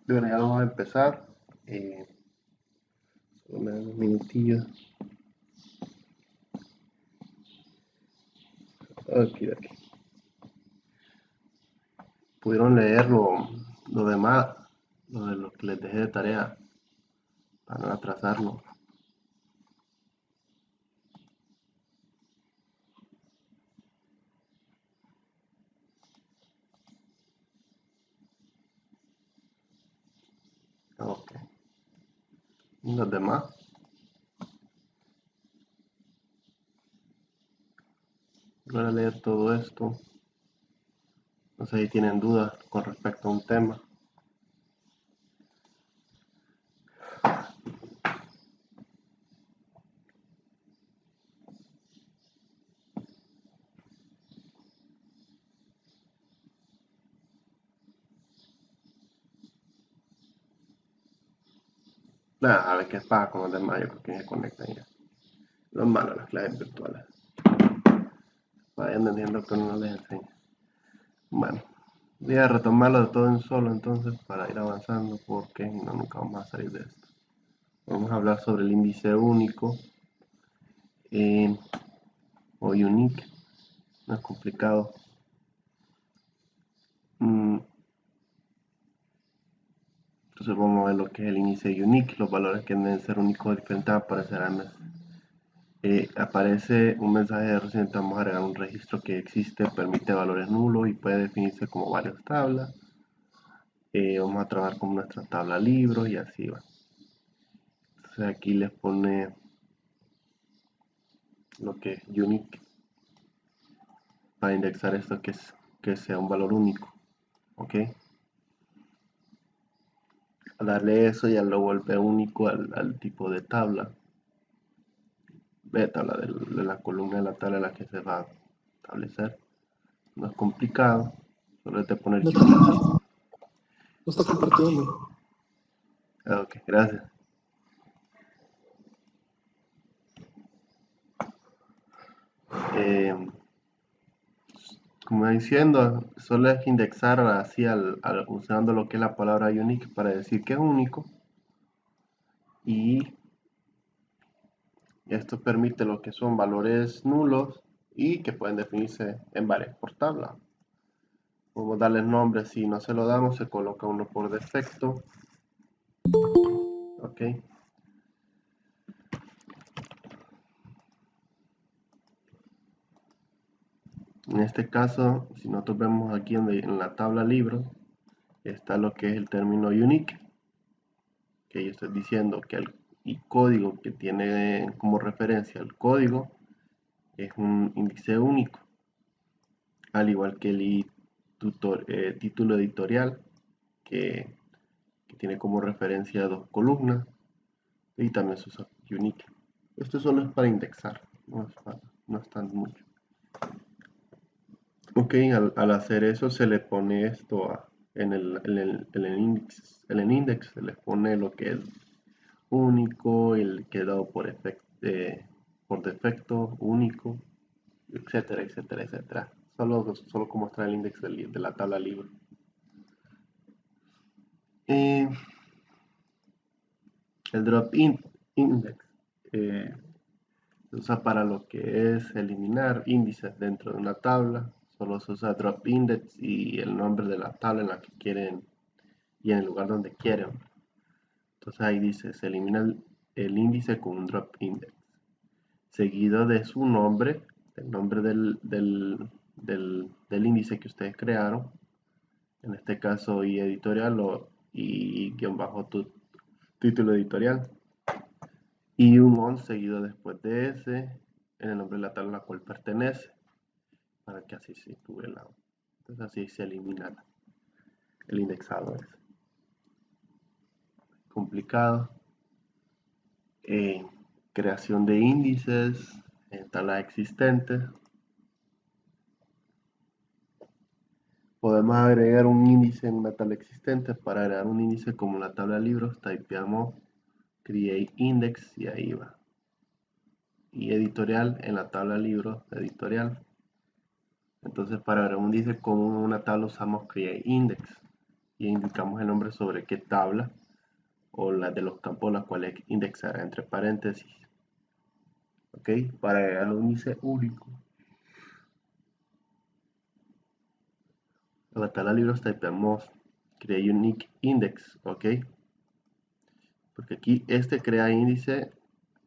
Bueno, ya vamos a empezar. Solo me dan unos minutillos. Aquí, aquí. Pudieron leer lo demás, lo de lo que les dejé de tarea, para no atrasarlo. Ok. Y los demás, voy a leer todo esto. No sé si tienen dudas con respecto a un tema. Nada, a ver qué pasa con los demás. Yo creo que se conectan ya. Los malos, las clases virtuales. Vayan entendiendo que uno no les enseña. Bueno, voy a retomarlo de todo en solo entonces para ir avanzando porque no, nunca vamos a salir de esto. Vamos a hablar sobre el índice único o unique, no es complicado. Entonces vamos a ver lo que es el índice unique, los valores que deben ser únicos o diferentes aparecerán. Aparece un mensaje de error si intentamos agregar un registro que existe, permite valores nulos y puede definirse como varias tablas. Vamos a trabajar con nuestra tabla libros y así va. Entonces aquí les pone lo que es unique para indexar esto que sea un valor único. ¿Ok? Al darle eso ya lo vuelve único al tipo de tabla. De tabla de la columna de la tabla en la que se va a establecer. No es complicado, solo es de poner No está, unique. no está compartiendo. Ok, gracias. Eh, Como diciendo, solo es indexar así usando lo que es la palabra unique para decir que es único. Y esto permite lo que son valores nulos y que pueden definirse en varias por tabla. Podemos darles nombre, si no se lo damos se coloca uno por defecto. Ok. En este caso, si nosotros vemos aquí en la tabla libros, está lo que es el término unique, que yo estoy diciendo que el código que tiene como referencia el código es un índice único, al igual que el título editorial, que, que tiene como referencia dos columnas, y también se usa unique. Esto solo es para indexar, no es tan mucho. Ok, al hacer eso se le pone esto en el index se le pone lo que es único, el que dado por defecto, único, etcétera, etcétera, etcétera. Solo como está el index de la tabla libre. Eh, el index eh, se usa para lo que es eliminar índices dentro de una tabla. Solo se usa drop index y el nombre de la tabla en la que quieren y en el lugar donde quieren. Entonces ahí dice, se elimina el índice con un drop index, seguido de su nombre, el nombre del índice que ustedes crearon, en este caso y editorial y guión bajo tu título editorial, y un on seguido después de ese, en el nombre de la tabla a la cual pertenece, para que así se sitúe la. Entonces así se elimina el indexado. Es complicado. Creación de índices en tablas existentes. Podemos agregar un índice en una tabla existente. Para agregar un índice como la tabla de libros, typeamos create index y ahí va. Y editorial en la tabla de libros, editorial. Entonces para agregar un índice como una tabla usamos create index. y indicamos el nombre sobre qué tabla o la de los campos las cuales indexará entre paréntesis. Ok, para agregar un índice único a la tabla libros typeamos create unique index. Ok, porque aquí este crea índice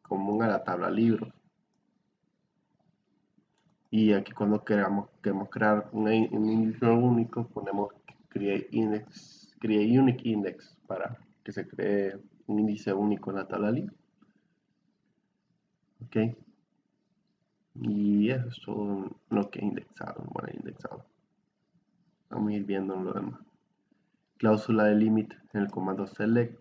común a la tabla libros. Y aquí cuando queremos crear un índice único, ponemos create unique index para que se cree un índice único en la tabla libre. Ok, y eso es todo lo que he indexado. Bueno, indexado. Vamos a ir viendo lo demás. Cláusula de limit en el comando select.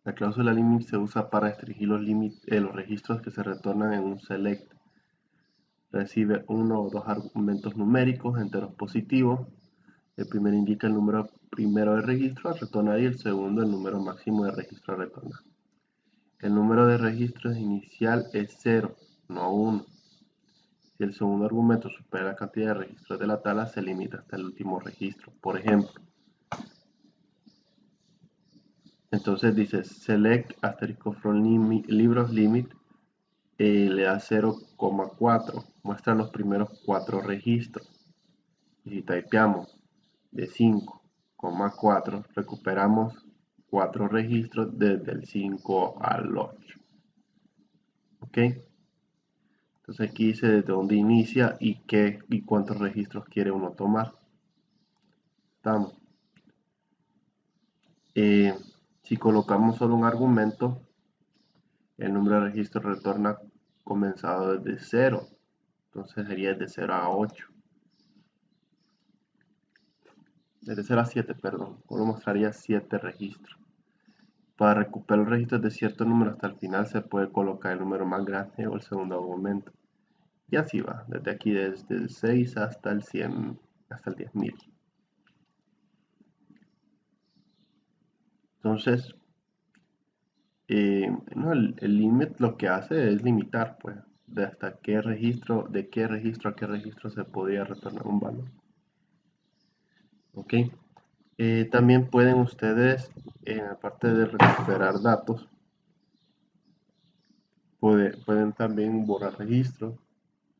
La cláusula limit se usa para restringir los registros que se retornan en un select. Recibe uno o dos argumentos numéricos enteros positivos. El primero indica el número primero de registro a retornar y el segundo el número máximo de registro a retornar. El número de registros inicial es 0, no 1. Si el segundo argumento supera la cantidad de registros de la tabla, se limita hasta el último registro. Por ejemplo, entonces dice select asterisco from libros limit, le da 0,4, muestra los primeros 4 registros. Y si typeamos de 5,4, recuperamos 4 registros desde el 5 al 8. Ok, entonces aquí dice desde dónde inicia y cuántos registros quiere uno tomar. Estamos. Si colocamos solo un argumento, el número de registros retorna comenzado desde 0. Entonces sería desde 0 a 8. Desde 0 a 7, perdón. Solo mostraría 7 registros. Para recuperar los registros de cierto número hasta el final se puede colocar el número más grande o el segundo argumento. Y así va, desde aquí desde el 6 hasta el 100, hasta el 10.000. Entonces, no, el limit lo que hace es limitar, pues, de hasta qué registro, de qué registro a qué registro se podía retornar un valor. Ok. También pueden ustedes, en la parte de recuperar datos, pueden también borrar registros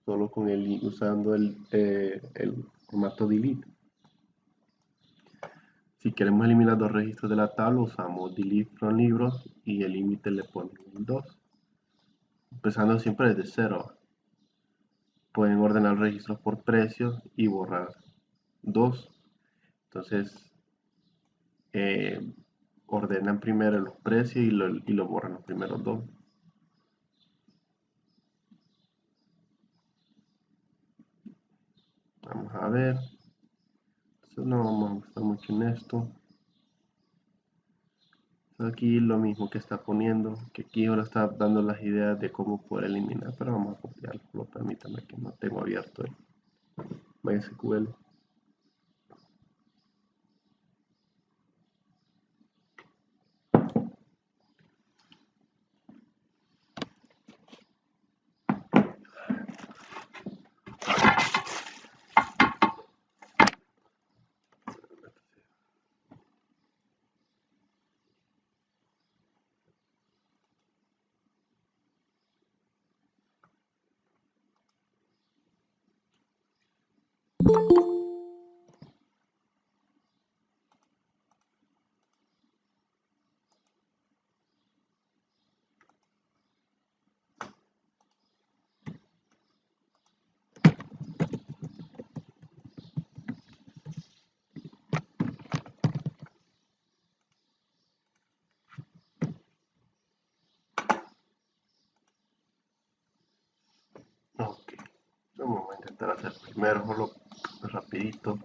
solo con usando el formato delete. Si queremos eliminar 2 registros de la tabla, usamos delete from libros y el límite le ponemos 2. Empezando siempre desde 0. Pueden ordenar registros por precio y borrar 2. Entonces, ordenan primero los precios y lo borran los primeros 2. Vamos a ver. Entonces, no vamos a gustar mucho en esto. Aquí lo mismo que está poniendo, que aquí ahora está dando las ideas de cómo poder eliminar, pero vamos a copiarlo. Permítanme que no tengo abierto el MySQL. Ok, vamos a intentar hacer primero solo rapidito.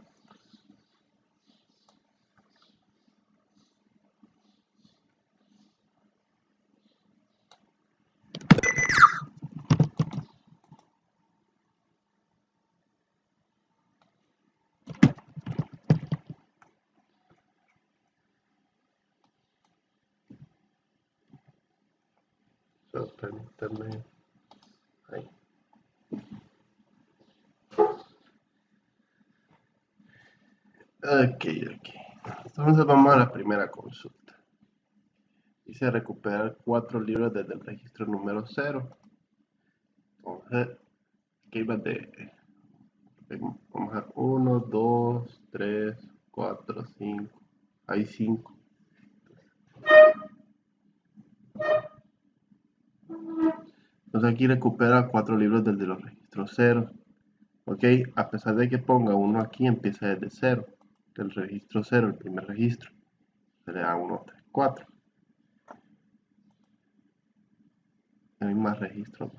Solo permítanme. Ahí. Ok. Entonces vamos a la primera consulta. Dice recuperar 4 libros desde el registro número 0. Entonces, aquí va vamos a 1, 2, 3, 4, 5. Hay 5. Entonces aquí recupera 4 libros desde los registros 0. Ok, a pesar de que ponga uno aquí, empieza desde 0. Del registro 0, el primer registro. Se le da 1, 3, 4. Hay más registros.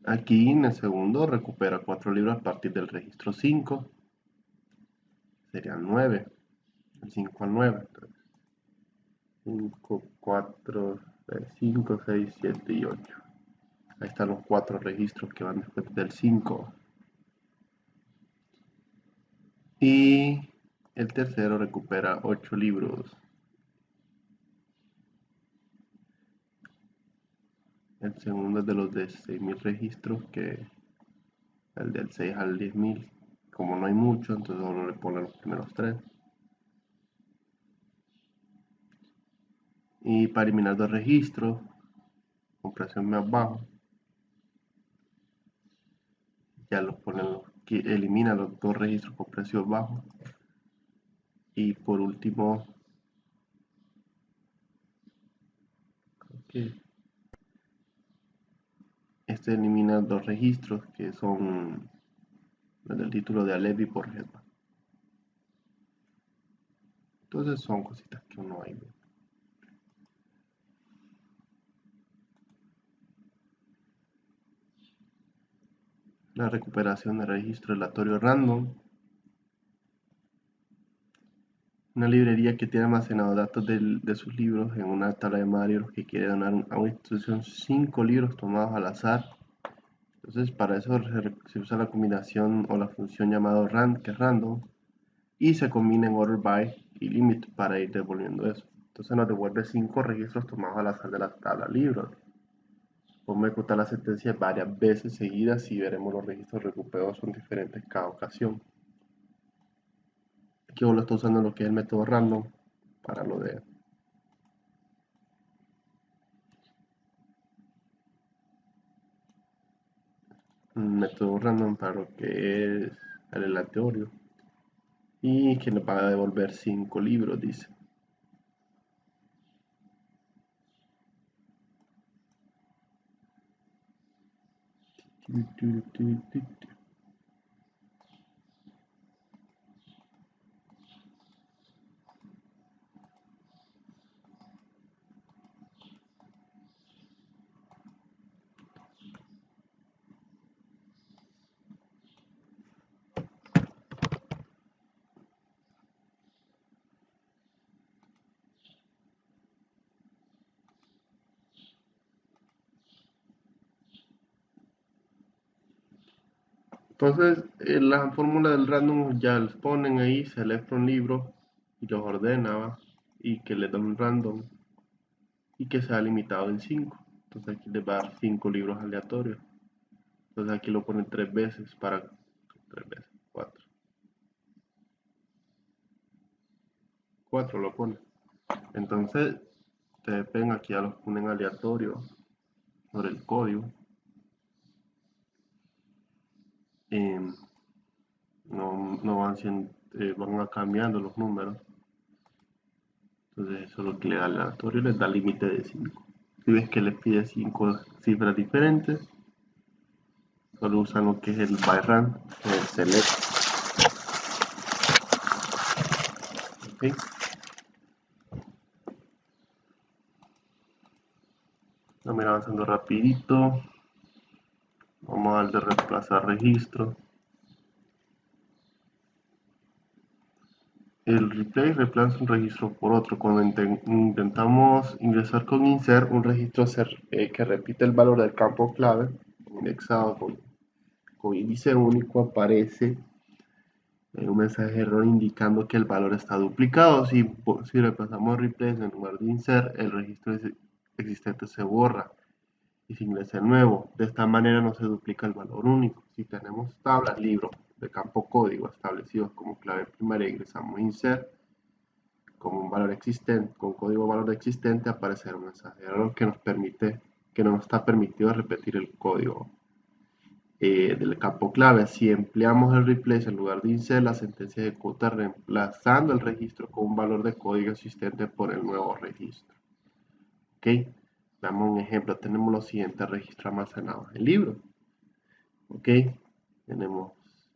Aquí en el segundo recupera 4 libros a partir del registro 5. Serían 9. El 5 al 9. 5, 4, 5, 6, 7 y 8. Ahí están los 4 registros que van después del 5. Y el tercero recupera 8 libros. El segundo es de los de 6.000 registros, que el del 6 al 10.000. Como no hay mucho, entonces solo le ponen los primeros 3. Y para eliminar 2 registros, con presión más bajo, ya los ponen, elimina los 2 registros con presión bajo. Y por último, okay, este elimina 2 registros que son los del título de Alevi por ejemplo. Entonces son cositas que uno hay. La recuperación de registro aleatorio random. Una librería que tiene almacenado datos de sus libros en una tabla de Mario que quiere donar a una institución 5 libros tomados al azar. Entonces para eso se usa la combinación o la función llamada rand, que es random, y se combina en order by y limit para ir devolviendo eso. Entonces nos devuelve 5 registros tomados al azar de la tabla libros. Podemos ejecutar la sentencia varias veces seguidas y veremos los registros recuperados son diferentes cada ocasión. Aquí lo está usando lo que es el método random para lo de un método random para lo que es el aleatorio y que nos va a devolver 5 libros, dice. Entonces, la fórmula del random ya los ponen ahí, se selecta un libro y los ordena, ¿va? Y que le da un random y que sea limitado en 5. Entonces aquí les va a dar 5 libros aleatorios. Entonces aquí lo ponen 3 veces para 3 veces, 4. 4 lo ponen. Entonces, ustedes ven aquí ya los ponen aleatorios sobre el código. No van, van cambiando los números. Entonces eso es lo que le da aleatorio y les da límite de 5. Si ves que les pide 5 cifras diferentes, solo usan lo que es el byRand, el select. ¿Okay? Vamos a ir avanzando rapidito. Vamos a dar de reemplazar registro. El replay reemplaza un registro por otro. Cuando intentamos ingresar con insert un registro que repite el valor del campo clave, indexado con índice único, aparece un mensaje de error indicando que el valor está duplicado. Si reemplazamos replace en lugar de insert, el registro existente se borra. y se ingresa el nuevo. De esta manera no se duplica el valor único. Si tenemos tablas, libros de campo código establecidos como clave primaria, ingresamos insert como un valor existente, con código valor existente, aparecerá un mensaje de error que no nos está permitido repetir el código del campo clave. Si empleamos el replace en lugar de insert, la sentencia ejecuta reemplazando el registro con un valor de código existente por el nuevo registro. Ok, damos un ejemplo. Tenemos los siguientes registros almacenados en el libro. Ok, tenemos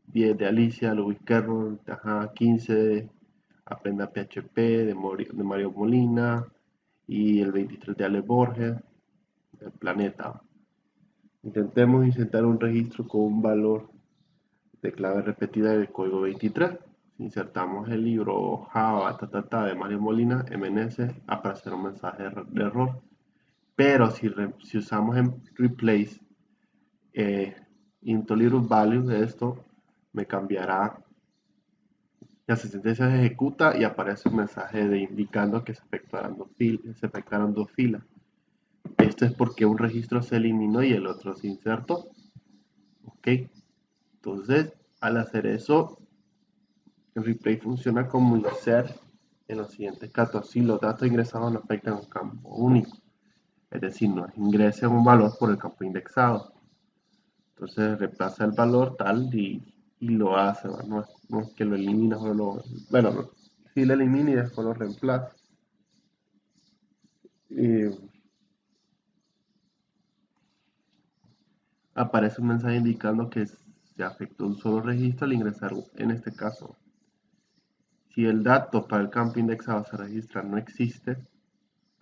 10 de Alicia, Louis Carroll, 15 de Aprenda PHP de Mario Molina y el 23 de Ale Borges del Planeta. Intentemos insertar un registro con un valor de clave repetida del código 23. Si insertamos el libro Java de Mario Molina, MNS, aparecerá un mensaje de error. Pero si usamos en replace into little value de esto, me cambiará. La sentencia se ejecuta y aparece un mensaje indicando que se efectuarán dos filas. Esto es porque un registro se eliminó y el otro se insertó. Ok, entonces al hacer eso, el replay funciona como insert en los siguientes casos. Si los datos ingresados no afectan un campo único, es decir, no ingresa un valor por el campo indexado. Entonces reemplaza el valor tal y lo hace, no es que lo elimina o lo... Bueno, si lo elimina y después lo reemplaza. Aparece un mensaje indicando que se afectó un solo registro al ingresar, en este caso. Si el dato para el campo indexado se registra no existe,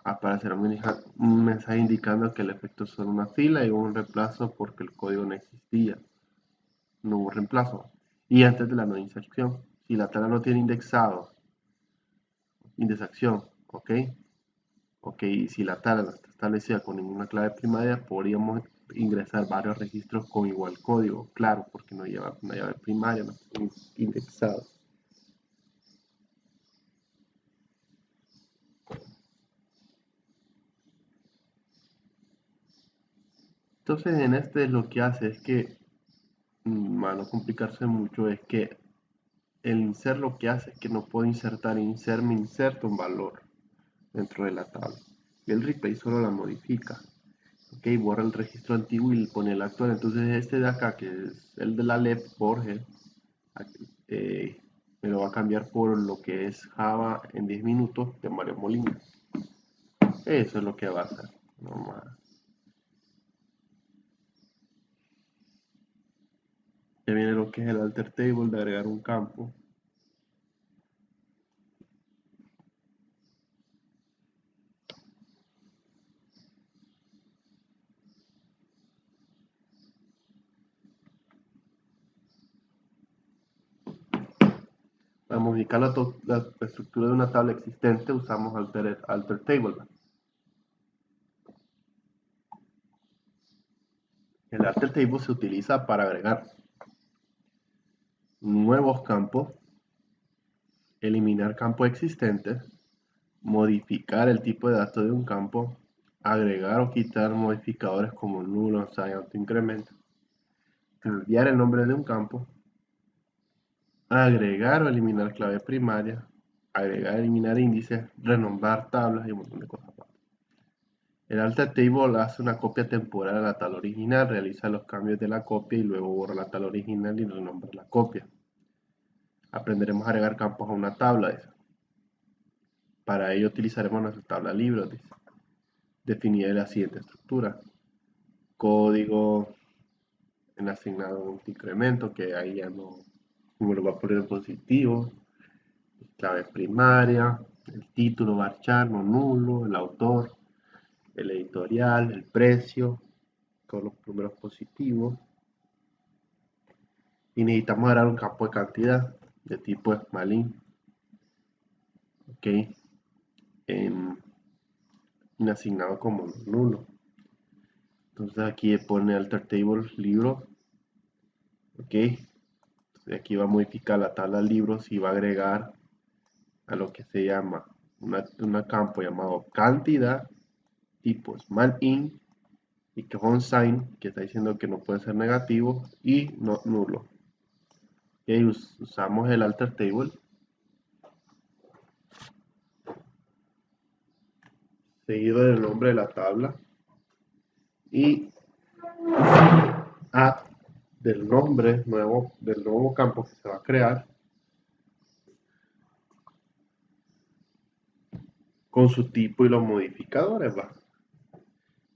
aparecerá un mensaje indicando que el efecto es solo una fila y un reemplazo porque el código no existía. No hubo reemplazo. Y antes de la no inserción, si la tabla no tiene indexación, ok, si la tabla no está establecida con ninguna clave primaria, podríamos ingresar varios registros con igual código, claro, porque no lleva una llave primaria, no está indexado. Entonces en este lo que hace es que, para no complicarse mucho, es que el insert lo que hace es que no puedo insertar insert, me inserta un valor dentro de la tabla. Y el replay solo la modifica. Ok, borra el registro antiguo y pone el actual. Entonces este de acá, que es el de la LEP, Borges, me lo va a cambiar por lo que es Java en 10 minutos de Mario Molina. Eso es lo que va a hacer. No más. Ya viene lo que es el alter table de agregar un campo. Para modificar la estructura de una tabla existente usamos alter table. El alter table se utiliza para agregar nuevos campos, eliminar campos existentes, modificar el tipo de datos de un campo, agregar o quitar modificadores como nulo, sign, autoincremento, cambiar el nombre de un campo, agregar o eliminar clave primaria, agregar o eliminar índices, renombrar tablas y un montón de cosas más. El alter table hace una copia temporal de la tabla original, realiza los cambios de la copia y luego borra la tabla original y renombra la copia. Aprenderemos a agregar campos a una tabla. Para ello utilizaremos nuestra tabla libros, definida de la siguiente estructura. Código en asignado un incremento, que ahí ya no me lo va a poner en positivo. Clave primaria, el título, varchar, no nulo, el autor, el editorial, el precio, con los números positivos. Y necesitamos dar un campo de cantidad de tipo smalin. Ok. Asignado como nulo. Entonces aquí pone alter table libro. Ok. Entonces aquí va a modificar la tabla libros y va a agregar a lo que se llama un campo llamado cantidad tipo small int y que unsigned, que está diciendo que no puede ser negativo, y no nulo. Y usamos el alter table, seguido del nombre de la tabla, y add del nombre nuevo, del nuevo campo que se va a crear, con su tipo y los modificadores, ¿va?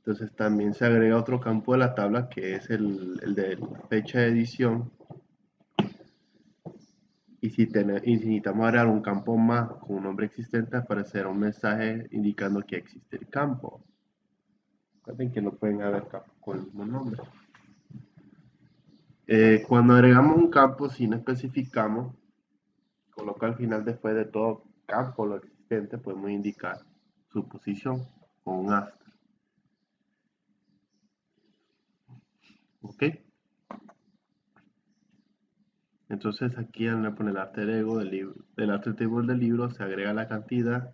Entonces también se agrega otro campo de la tabla que es el de la fecha de edición. Y si necesitamos agregar un campo más con un nombre existente, aparecerá un mensaje indicando que existe el campo. Recuerden que no pueden haber campos con el mismo nombre. Cuando agregamos un campo, si no especificamos, coloca al final después de todo campo lo existente, podemos indicar su posición con un asterisk. ¿Ok? Entonces aquí al poner el alter ego del libro, del alter table del libro, se agrega la cantidad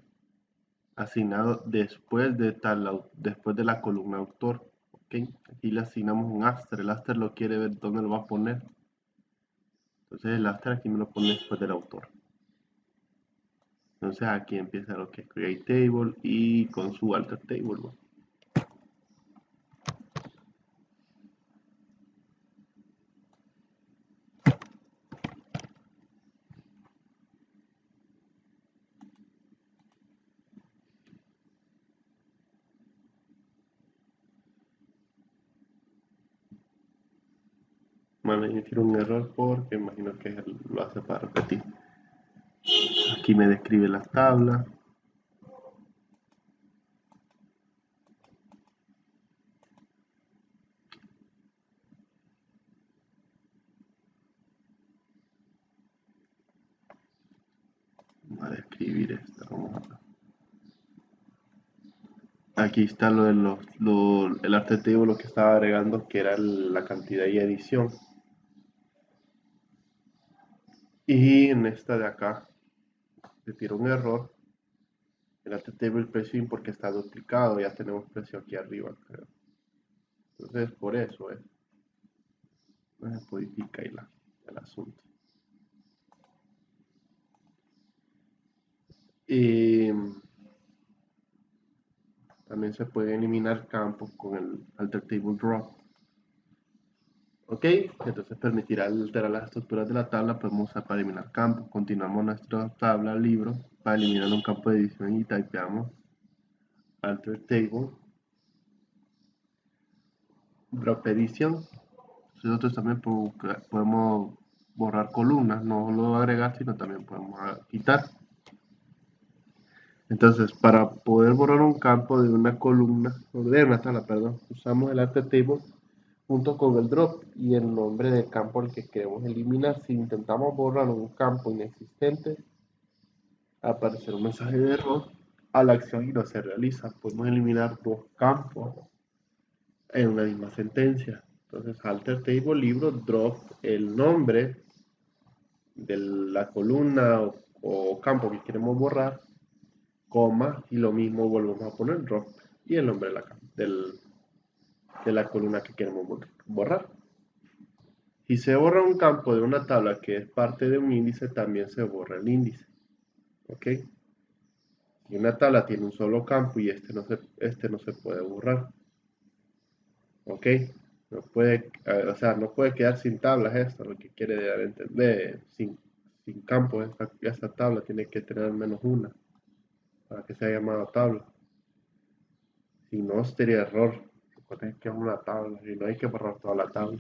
asignado después de la columna autor. ¿Ok? Aquí le asignamos un asterisk. El asterisk lo quiere ver dónde lo va a poner. Entonces el asterisk aquí me lo pone después del autor. Entonces aquí empieza lo que es create table y con su alter table, ¿no? Van a emitir un error porque imagino que él lo hace para repetir. Aquí me describe las tablas. Vamos a describir esto. Aquí está lo de el alter table, lo que estaba agregando, que era la cantidad y edición. Y en esta de acá le tiro un error. El alter table precio porque está duplicado. Ya tenemos precio aquí arriba, creo. Entonces por eso es. No se modifica ahí el asunto. Y también se puede eliminar campos con el alter table drop. Ok, entonces permitirá alterar las estructuras de la tabla. Podemos usar para eliminar campos. Continuamos nuestra tabla libro para eliminar un campo de edición y typeamos alter table drop edición. Nosotros también podemos borrar columnas, no lo agregar, sino también podemos quitar. Entonces, para poder borrar un campo de una columna, o de una tabla, perdón, usamos el alter table junto con el drop y el nombre del campo al que queremos eliminar. Si intentamos borrar un campo inexistente, aparecerá un mensaje de error a la acción y no se realiza. Podemos eliminar dos campos en una misma sentencia. Entonces, alter table libro drop el nombre de la columna o campo que queremos borrar, coma, y lo mismo volvemos a poner drop y el nombre de la columna que queremos borrar. Si se borra un campo de una tabla que es parte de un índice, también se borra el índice. ¿Ok? Si una tabla tiene un solo campo y este no se puede borrar. ¿Ok? No puede, o sea, no puede quedar sin tablas esto, lo que quiere dar a entender. Sin campos, esta tabla tiene que tener al menos una para que sea llamada tabla. Si no, sería error. Recuerden que es una tabla y no hay que borrar toda la tabla.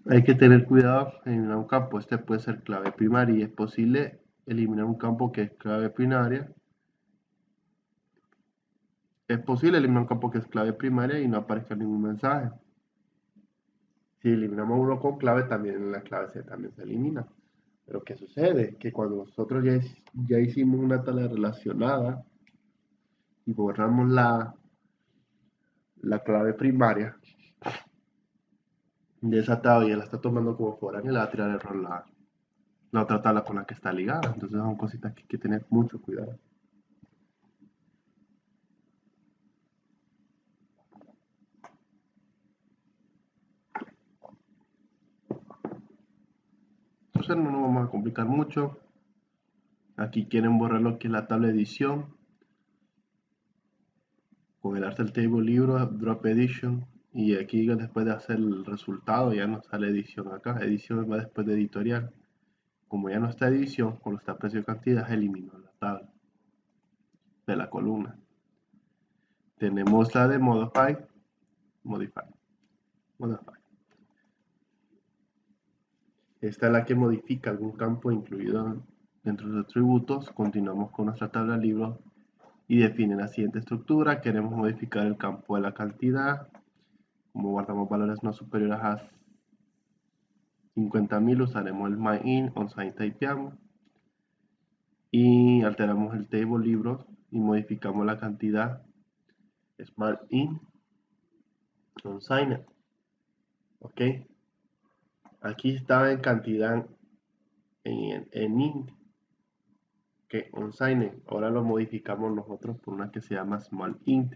Hay que tener cuidado en eliminar un campo. Este puede ser clave primaria y es posible eliminar un campo que es clave primaria. Es posible eliminar un campo que es clave primaria y no aparezca ningún mensaje. Si eliminamos uno con clave, también la clave C también se elimina. Pero ¿qué sucede? Que cuando nosotros ya hicimos una tabla relacionada y borramos la clave primaria de esa tabla y la está tomando como foránea, le va a tirar error la otra tabla con la que está ligada. Entonces son cositas que hay que tener mucho cuidado. user no nos vamos a complicar mucho. Aquí quieren borrar lo que es la tabla de edición. Con el Alter Table libro, Drop Edition. Y aquí después de hacer el resultado ya no sale edición acá. Edición va después de editorial. Como ya no está edición, cuando está precio cantidad, elimino la tabla de la columna. Tenemos la de Modify. Esta es la que modifica algún campo incluido dentro de los atributos. Continuamos con nuestra tabla de libros y define la siguiente estructura. Queremos modificar el campo de la cantidad. Como guardamos valores no superiores a 50.000, usaremos el myIn, onSign typeamos y alteramos el table libros y modificamos la cantidad SmartIn onSign. Ok, aquí estaba en cantidad en int, que onSign. Ahora lo modificamos nosotros por una que se llama SmallInt.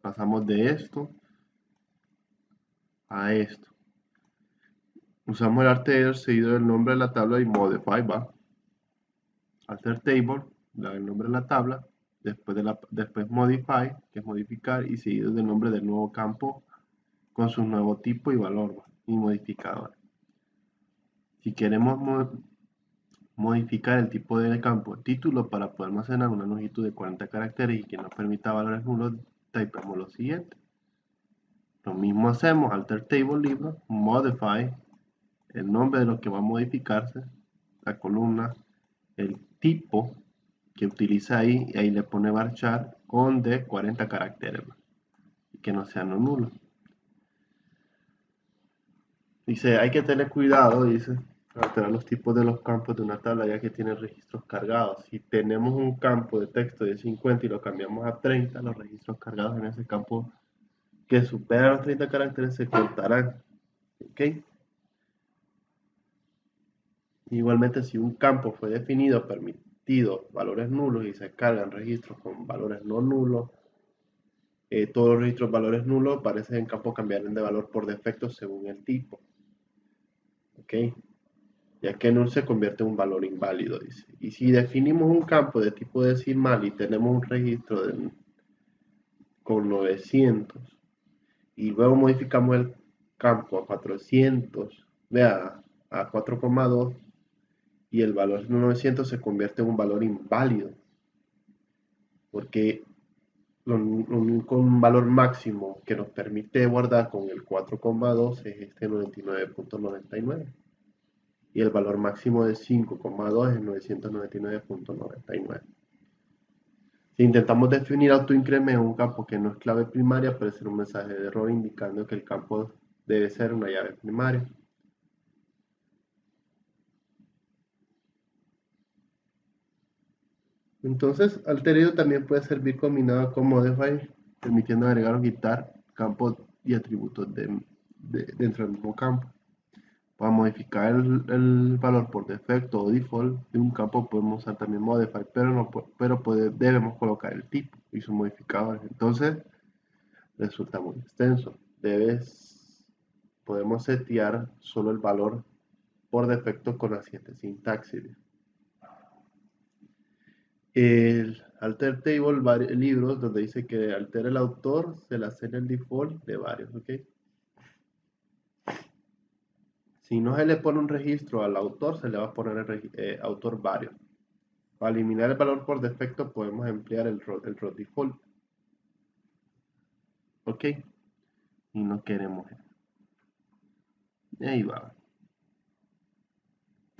Pasamos de esto a esto. Usamos el alter seguido del nombre de la tabla y modify, va. Alter table, da el nombre de la tabla, después modify, que es modificar, y seguido del nombre del nuevo campo con su nuevo tipo y valor, ¿va? Y modificador. Si queremos modificar el tipo de campo título para poder almacenar una longitud de 40 caracteres y que nos permita valores nulos, typeamos lo siguiente. Lo mismo hacemos, alter table libro, modify, el nombre de lo que va a modificarse, la columna, el tipo que utiliza ahí, y ahí le pone varchar con de 40 caracteres, y que no sean no nulos. Dice, hay que tener cuidado, dice, alterar los tipos de los campos de una tabla ya que tiene registros cargados. Si tenemos un campo de texto de 50 y lo cambiamos a 30, los registros cargados en ese campo que superan los 30 caracteres se contarán. ¿Ok? Igualmente, si un campo fue definido, permitido valores nulos y se cargan registros con valores no nulos, todos los registros valores nulos aparecen en campo cambiarán de valor por defecto según el tipo. ¿Ok? Ya que null se convierte en un valor inválido, dice. Y si definimos un campo de tipo decimal y tenemos un registro con 900 y luego modificamos el campo a 400, vea, a 4,2 y el valor 900 se convierte en un valor inválido porque con un valor máximo que nos permite guardar con el 4,2 es este 99.99 y el valor máximo de 5,2 es 999.99. Si intentamos definir autoincremento en un campo que no es clave primaria, aparecerá un mensaje de error indicando que el campo debe ser una llave primaria. Entonces, alter también puede servir combinado con modify, permitiendo agregar o quitar campos y atributos dentro del mismo campo. Para modificar el valor por defecto o default de un campo podemos usar también modify, debemos colocar el tipo y su modificador. Entonces, resulta muy extenso. Podemos setear solo el valor por defecto con la siguiente sintaxis. El alter table, libros, donde dice que altera el autor, se le hace el default de varios, ¿ok? Si no se le pone un registro al autor, se le va a poner el autor varios. Para eliminar el valor por defecto, podemos emplear el row default, ¿ok? Y no queremos eso. Y ahí va.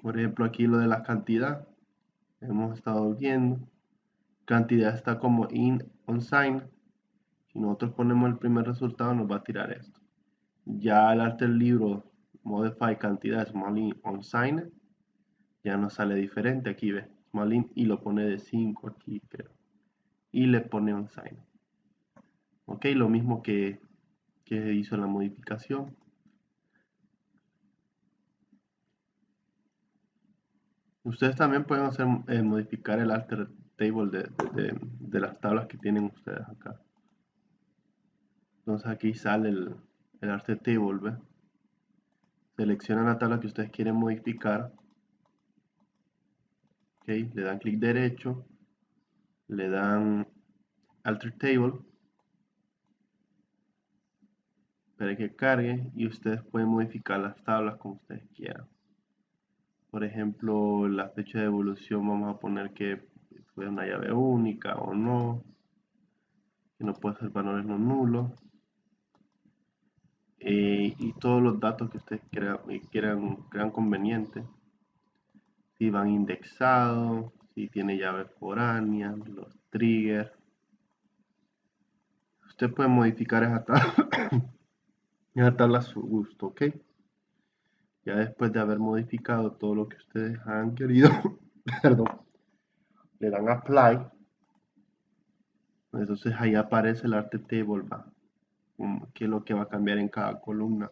Por ejemplo, aquí lo de la cantidad, hemos estado viendo. Cantidad está como in onSign. Si nosotros ponemos el primer resultado, nos va a tirar esto. Ya al alter libro modify cantidad small onSign, ya nos sale diferente. Aquí ve small y lo pone de 5 aquí, creo. Y le pone onSign. Ok, lo mismo que hizo la modificación. Ustedes también pueden hacer modificar el alter table de las tablas que tienen ustedes acá. Entonces aquí sale el alter table, ¿ve? Seleccionan la tabla que ustedes quieren modificar ¿ok? Le dan clic derecho, le dan Alter Table, para que cargue y ustedes pueden modificar las tablas como ustedes quieran. Por ejemplo, la fecha de evolución vamos a poner que fue una llave única o no, que no puede ser valores no nulos. Y todos los datos que ustedes crean convenientes. Si van indexados, si tiene llaves foráneas, los triggers. Usted puede modificar esa tabla a su gusto, ¿ok? Ya después de haber modificado todo lo que ustedes han querido, perdón, le dan Apply. Entonces ahí aparece el Art Table, que es lo que va a cambiar en cada columna.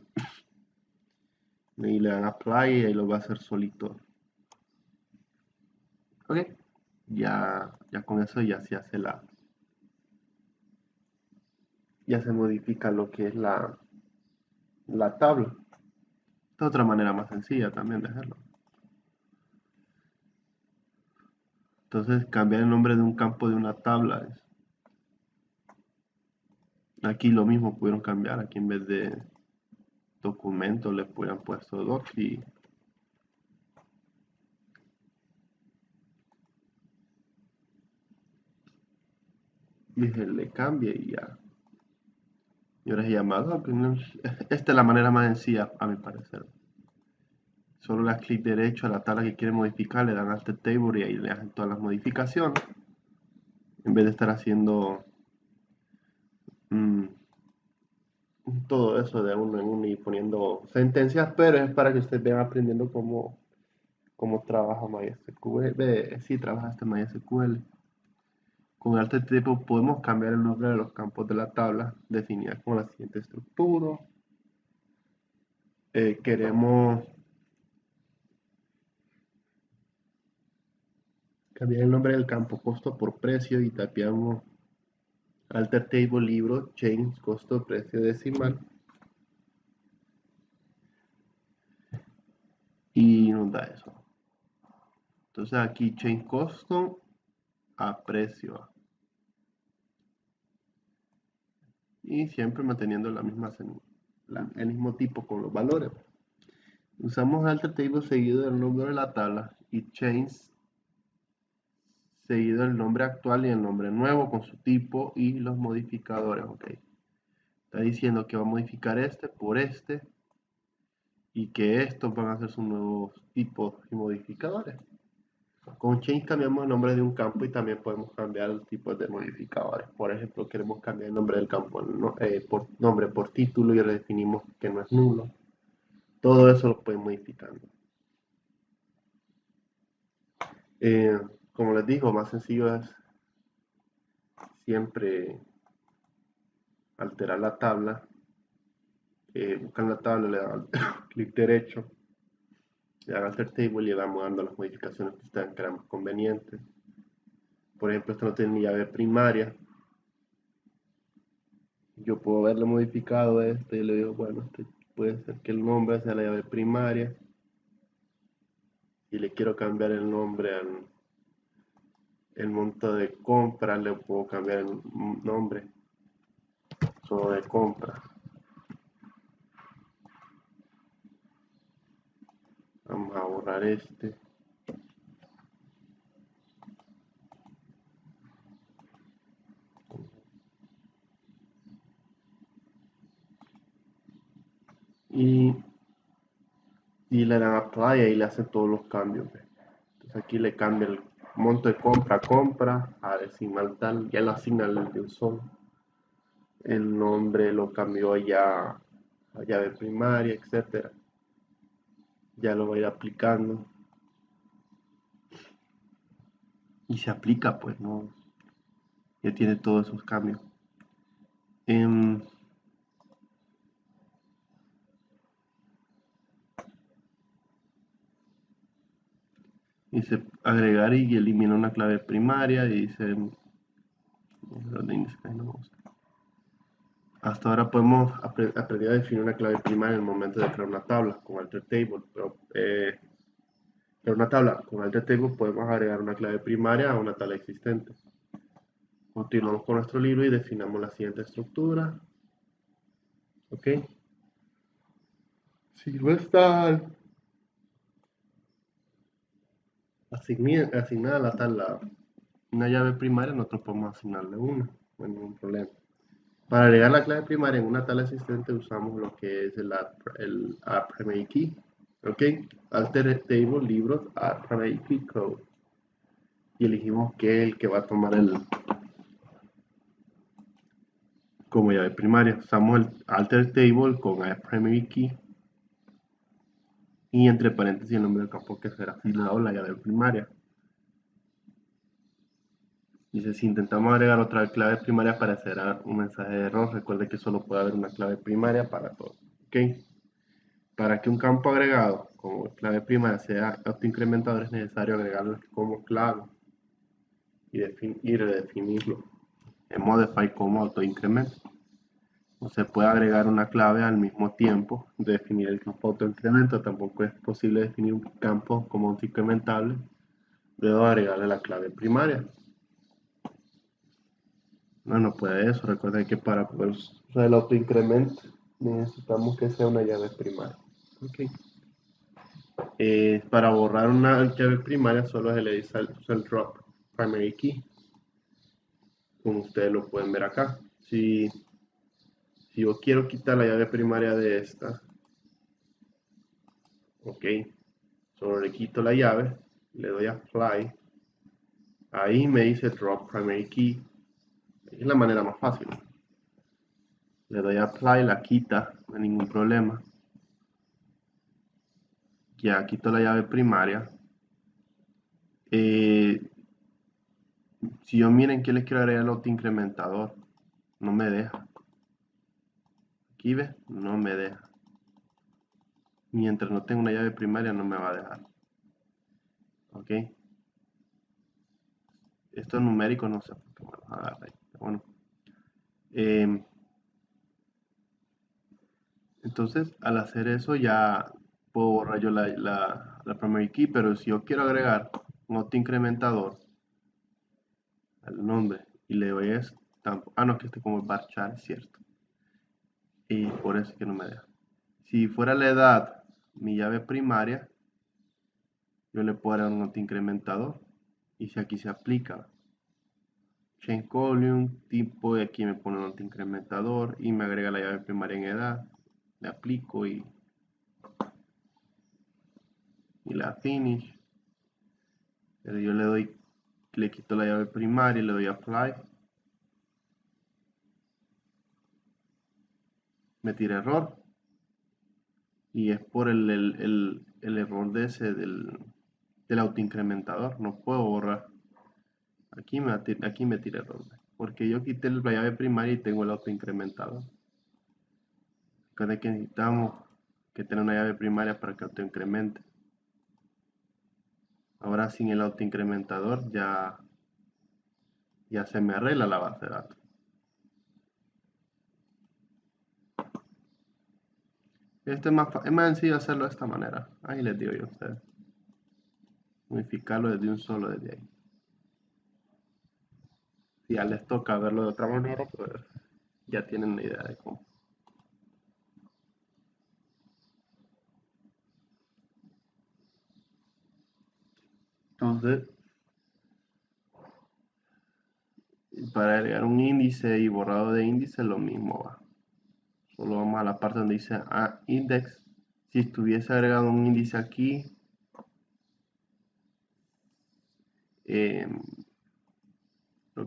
Y le dan Apply y ahí lo va a hacer solito. Ok, ya con eso ya se hace ya se modifica lo que es la tabla. Esta es otra manera más sencilla también de hacerlo. Entonces cambiar el nombre de un campo de una tabla aquí lo mismo pudieron cambiar. Aquí en vez de documento le hubieran puesto doc y se le cambie y ya. Y ahora se llama doc. Esta es la manera más sencilla a mi parecer. Solo le das clic derecho a la tabla que quiere modificar, le dan Alt Table y ahí le hacen todas las modificaciones. En vez de estar haciendo todo eso de uno en uno y poniendo sentencias, pero es para que ustedes vean aprendiendo cómo trabaja MySQL. Sí, trabaja este MySQL. Con Alt Table podemos cambiar el nombre de los campos de la tabla, definida con la siguiente estructura. Queremos cambiar el nombre del campo costo por precio y tapeamos Alter Table libro change costo precio decimal y nos da eso. Entonces aquí change costo a precio y siempre manteniendo el mismo tipo con los valores. Usamos Alter Table seguido del nombre de la tabla y change seguido del nombre actual y el nombre nuevo con su tipo y los modificadores. Ok, está diciendo que va a modificar este por este y que estos van a ser sus nuevos tipos y modificadores. Con change cambiamos el nombre de un campo y también podemos cambiar el tipo de modificadores. Por ejemplo, queremos cambiar el nombre del campo por nombre por título y le definimos que no es nulo. Todo eso lo pueden modificando. Como les digo, más sencillo es siempre alterar la tabla. Buscan la tabla, le dan clic derecho, le dan Alter Table y vamos dando las modificaciones que ustedes crean más convenientes. Por ejemplo, esto no tiene ni llave primaria. Yo puedo haberle modificado esto y le digo, bueno, este puede ser que el nombre sea la llave primaria. Y le quiero cambiar el nombre al el monto de compra, le puedo cambiar el nombre solo de compra. Vamos a borrar este. Y le dan apply y ahí le hacen todos los cambios. Entonces aquí le cambia el monto de compra a compra, a decimal tal, ya lo asigna el de un solo. El nombre lo cambió ya a llave primaria, etcétera. Ya lo va a ir aplicando. Y se aplica, pues, ¿no? Ya tiene todos esos cambios. Dice agregar y elimina una clave primaria y dice hasta ahora podemos aprender a definir una clave primaria en el momento de crear una tabla con Alter Table, pero En una tabla con alter table podemos agregar una clave primaria a una tabla existente. Continuamos con nuestro libro y definamos la siguiente estructura. Ok. Si no está asignada a la tabla una llave primaria, nosotros podemos asignarle una, no hay ningún problema. Para agregar la clave primaria en una tabla existente usamos lo que es el add primary key. Ok. Alter table, libros, add primary key code. Y elegimos que es el que va a tomar como llave primaria. Usamos el alter table con add primary key y entre paréntesis el nombre del campo que será asignado la llave primaria. Dice, si intentamos agregar otra clave primaria aparecerá un mensaje de error. Recuerde que solo puede haber una clave primaria para todo. ¿Ok? Para que un campo agregado como clave primaria sea autoincrementador es necesario agregarlo como clave y redefinirlo en modify como autoincremento. No se puede agregar una clave al mismo tiempo de definir el campo autoincremento. Tampoco es posible definir un campo como autoincrementable. Debo agregarle la clave primaria. No puede eso. Recuerda que para poder usar el autoincremento necesitamos que sea una llave primaria. Okay. Para borrar una llave primaria solo se le dice el drop primary key. Como ustedes lo pueden ver acá. Si yo quiero quitar la llave primaria de esta, ok, solo le quito la llave, le doy a apply. Ahí me dice drop primary key. Es la manera más fácil. Le doy a apply, la quita, no hay ningún problema. Ya quito la llave primaria. Si yo miren que les quiero agregar el autoincrementador, no me deja. Aquí ve, no me deja. Mientras no tenga una llave primaria no me va a dejar. Ok. Estos numéricos no sé por qué me los agarra ahí. Bueno. Entonces al hacer eso ya puedo borrar yo la primary key, pero si yo quiero agregar un autoincrementador al nombre y le doy esto, no, que este como el varchar, es cierto. Y por eso es que no me deja. Si fuera la edad mi llave primaria, yo le puedo dar un autoincrementador. Y si aquí se aplica chain column, tipo, y aquí me pone un autoincrementador y me agrega la llave primaria en edad, le aplico y la finish. Pero yo le quito la llave primaria y le doy apply. Me tira error. Y es por el error de ese del autoincrementador. No puedo borrar. Aquí me tira error. Porque yo quité la llave primaria y tengo el autoincrementador. Recuerden que necesitamos que tener una llave primaria para que autoincremente. Ahora sin el autoincrementador ya se me arregla la base de datos. Es más sencillo hacerlo de esta manera. Ahí les digo yo a ustedes. Modificarlo desde un solo desde ahí. Si ya les toca verlo de otra manera, pues ya tienen una idea de cómo. Entonces, para agregar un índice y borrado de índice, lo mismo va. Solo vamos a la parte donde dice index. Si estuviese agregado un índice aquí, creo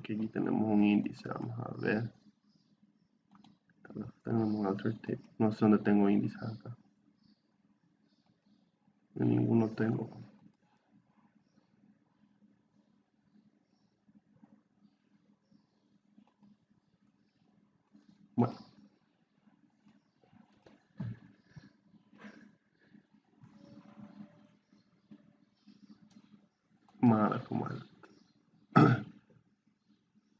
que aquí tenemos un índice. Vamos a ver. Tenemos un alter table. No sé dónde tengo índice acá. Ninguno tengo. Bueno. Vamos a ver cómo es.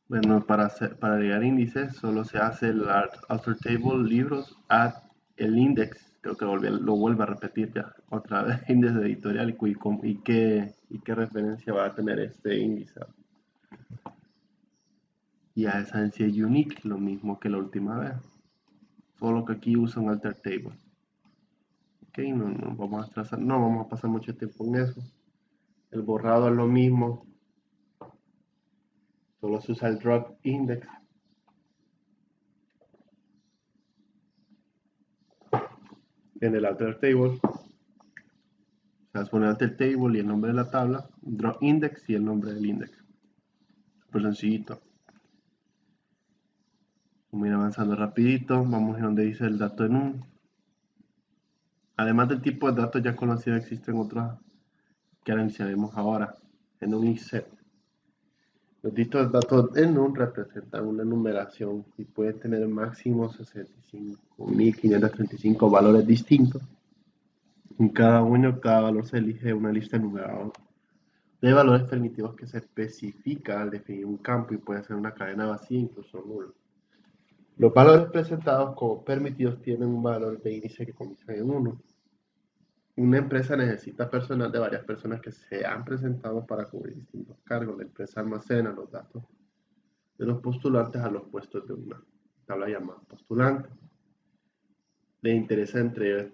Bueno, para agregar índices solo se hace el alter table libros add el index creo que lo vuelve a repetir ya otra vez, índice editorial y qué referencia va a tener este índice. Y a esencia unique, lo mismo que la última vez, solo que aquí usa un alter table. Ok, no vamos a trazar, no vamos a pasar mucho tiempo en eso. El borrado es lo mismo, solo se usa el drop index. En el alter table, se pone alter table y el nombre de la tabla, drop index y el nombre del index. Súper sencillito. Vamos a ir avanzando rapidito, vamos a ir donde dice el dato en un. Además del tipo de datos ya conocido, existen otros que analizaremos ahora en un iSet. Los datos en un representan una numeración y pueden tener máximo 65.535 valores distintos. En cada valor se elige una lista enumerada de valores permitidos que se especifica al definir un campo y puede ser una cadena vacía, incluso nulo. Los valores presentados como permitidos tienen un valor de índice que comienza en 1. Una empresa necesita personal de varias personas que se han presentado para cubrir distintos cargos. La empresa almacena los datos de los postulantes a los puestos de una tabla llamada postulante. Le interesa, entre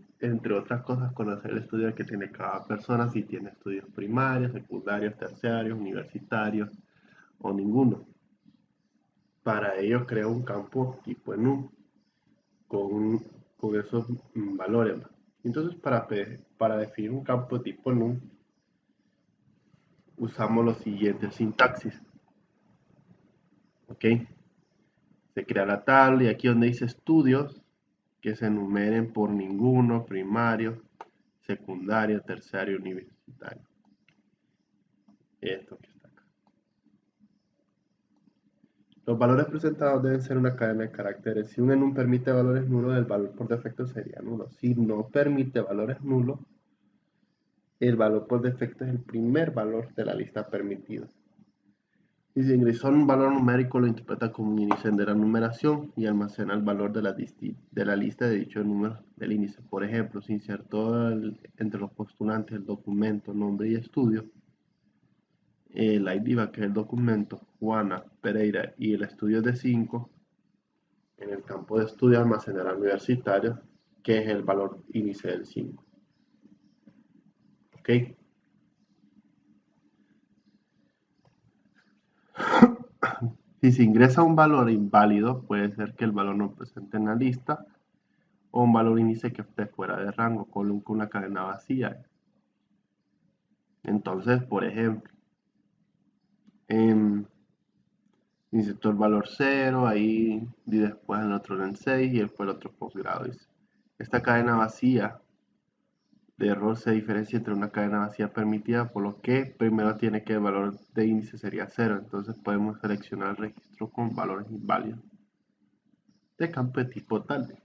otras cosas, conocer el estudio que tiene cada persona, si tiene estudios primarios, secundarios, terciarios, universitarios o ninguno. Para ello crea un campo tipo enum con esos valores. Entonces, para definir un campo tipo enum, usamos los siguientes sintaxis. ¿Ok? Se crea la tabla y aquí donde dice estudios, que se enumeren por ninguno, primario, secundario, terciario, universitario. Esto que está acá. Los valores presentados deben ser una cadena de caracteres. Si un enum permite valores nulos, el valor por defecto sería nulo. Si no permite valores nulos, el valor por defecto es el primer valor de la lista permitida. Si se ingresó un valor numérico, lo interpreta como un índice de la numeración y almacena el valor de la lista de dicho número del índice. Por ejemplo, se insertó entre los postulantes el documento, nombre y estudio. El ID va a quedar el documento, Juana Pereira, y el estudio es de 5. En el campo de estudio almacenará universitario, que es el valor índice del 5. ¿Ok? Si se ingresa un valor inválido, puede ser que el valor no presente en la lista o un valor índice que esté fuera de rango, con una cadena vacía. Entonces, por ejemplo, insertó el valor 0, ahí y después el otro en 6 y después el otro posgrado. Esta cadena vacía de error se diferencia entre una cadena vacía permitida, por lo que primero tiene que el valor de índice sería 0. Entonces podemos seleccionar el registro con valores inválidos de campo de tipo tal.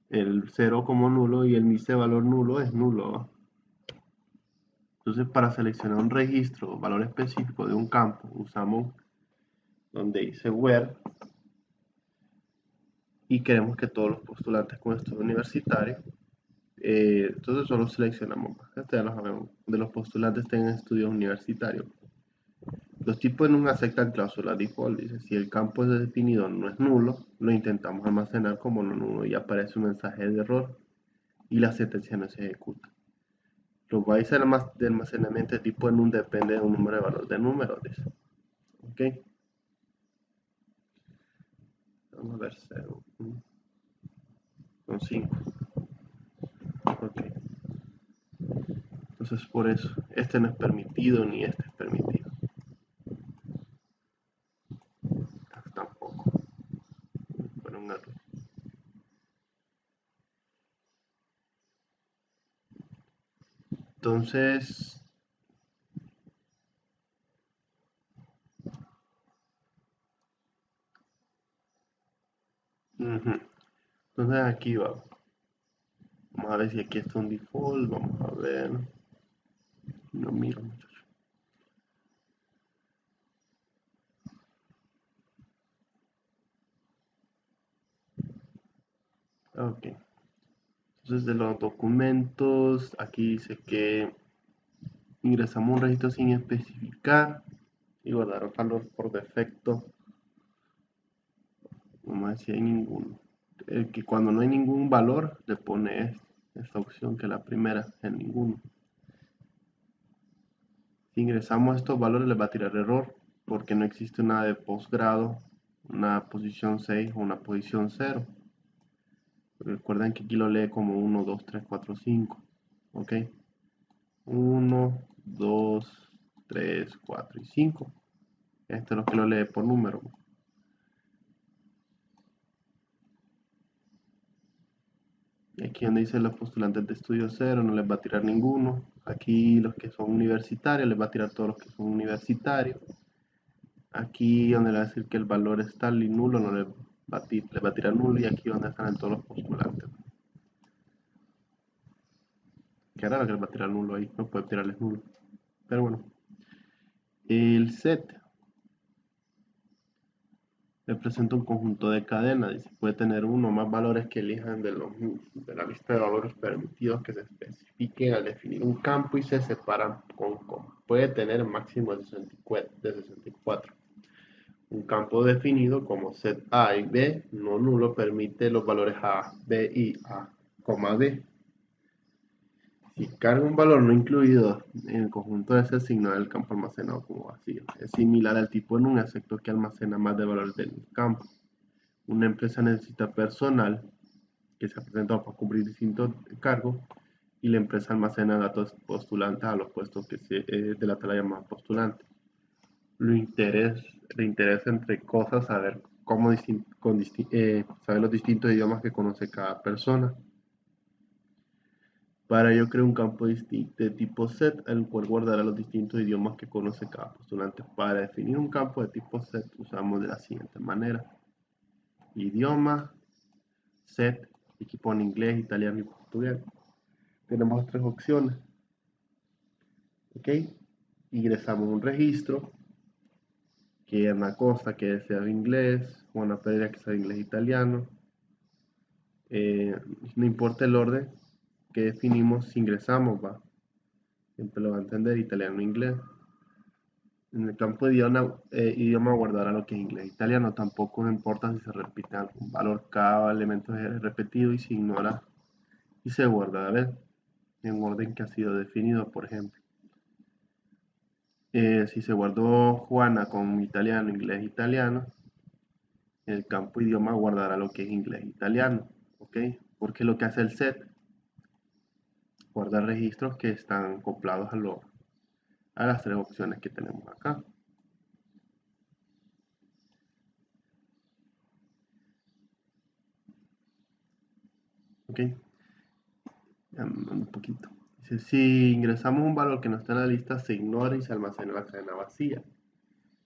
El 0 como nulo y el índice de valor nulo es nulo. Entonces, para seleccionar un registro o valor específico de un campo, usamos donde dice where y queremos que todos los postulantes con estudio universitario, entonces solo seleccionamos, ya lo sabemos, de los postulantes tengan estudios universitarios. Los tipos en un aceptan cláusula default, dice si el campo es definido no es nulo, lo intentamos almacenar como no nulo y aparece un mensaje de error y la sentencia no se ejecuta. Los bytes de almacenamiento de tipo en un depende de un número de valor de número, dice. Ok. Vamos a ver 0. Son 5. Ok. Entonces por eso, este no es permitido ni este es permitido. Tampoco. Bueno, un error. Entonces, entonces aquí vamos. Vamos a ver si aquí está un default. Vamos a ver. No miro, muchachos. Ok. Entonces de los documentos, aquí dice que ingresamos un registro sin especificar y guardar el valor por defecto. Vamos a decir hay ninguno. Que cuando no hay ningún valor le pone esta opción, que es la primera, en ninguno. Si ingresamos estos valores les va a tirar error porque no existe una de posgrado, una posición 6 o una posición 0. Recuerden que aquí lo lee como 1, 2, 3, 4, 5. Ok. 1, 2, 3, 4 y 5. Esto es lo que lo lee por número. Y aquí donde dice los postulantes de estudio 0 no les va a tirar ninguno. Aquí los que son universitarios les va a tirar todos los que son universitarios. Aquí donde le va a decir que el valor es tal y nulo no les va a tirar nulo. Y aquí donde están todos los postulantes. Qué raro que les va a tirar nulo ahí, no puede tirarles nulo. Pero bueno. El set representa un conjunto de cadenas. Dice, puede tener uno o más valores que elijan de la lista de valores permitidos que se especifiquen al definir un campo y se separan con coma. Puede tener máximo de 64. Un campo definido como set A y B no nulo permite los valores A, B y A, D. Si carga un valor no incluido en el conjunto de ese signo del campo almacenado como vacío. Es similar al tipo en un excepto que almacena más de valores del campo. Una empresa necesita personal que se ha presentado para cumplir distintos cargos y la empresa almacena datos postulantes a los puestos de la talla llamada postulante. Le interesa entre cosas saber saber los distintos idiomas que conoce cada persona. Para ello creo un campo de tipo set, el cual guardará los distintos idiomas que conoce cada postulante. Para definir un campo de tipo set usamos de la siguiente manera. Idioma, set, aquí pone inglés, italiano y portugués. Tenemos tres opciones. Ok, ingresamos un registro, que es una cosa que sea inglés, Juana Pereira que sea inglés, italiano. No importa el orden que definimos, si ingresamos, va. Siempre lo va a entender, italiano, inglés. En el campo de idioma guardará lo que es inglés, italiano. Tampoco importa si se repite algún valor, cada elemento es repetido y se ignora y se guarda, en orden que ha sido definido, por ejemplo. Si se guardó Juana con italiano, inglés, italiano, el campo idioma guardará lo que es inglés, italiano, ¿ok? Porque lo que hace el set, guarda registros que están acoplados a las tres opciones que tenemos acá. ¿Ok? Un poquito. Dice, si ingresamos un valor que no está en la lista, se ignora y se almacena en la cadena vacía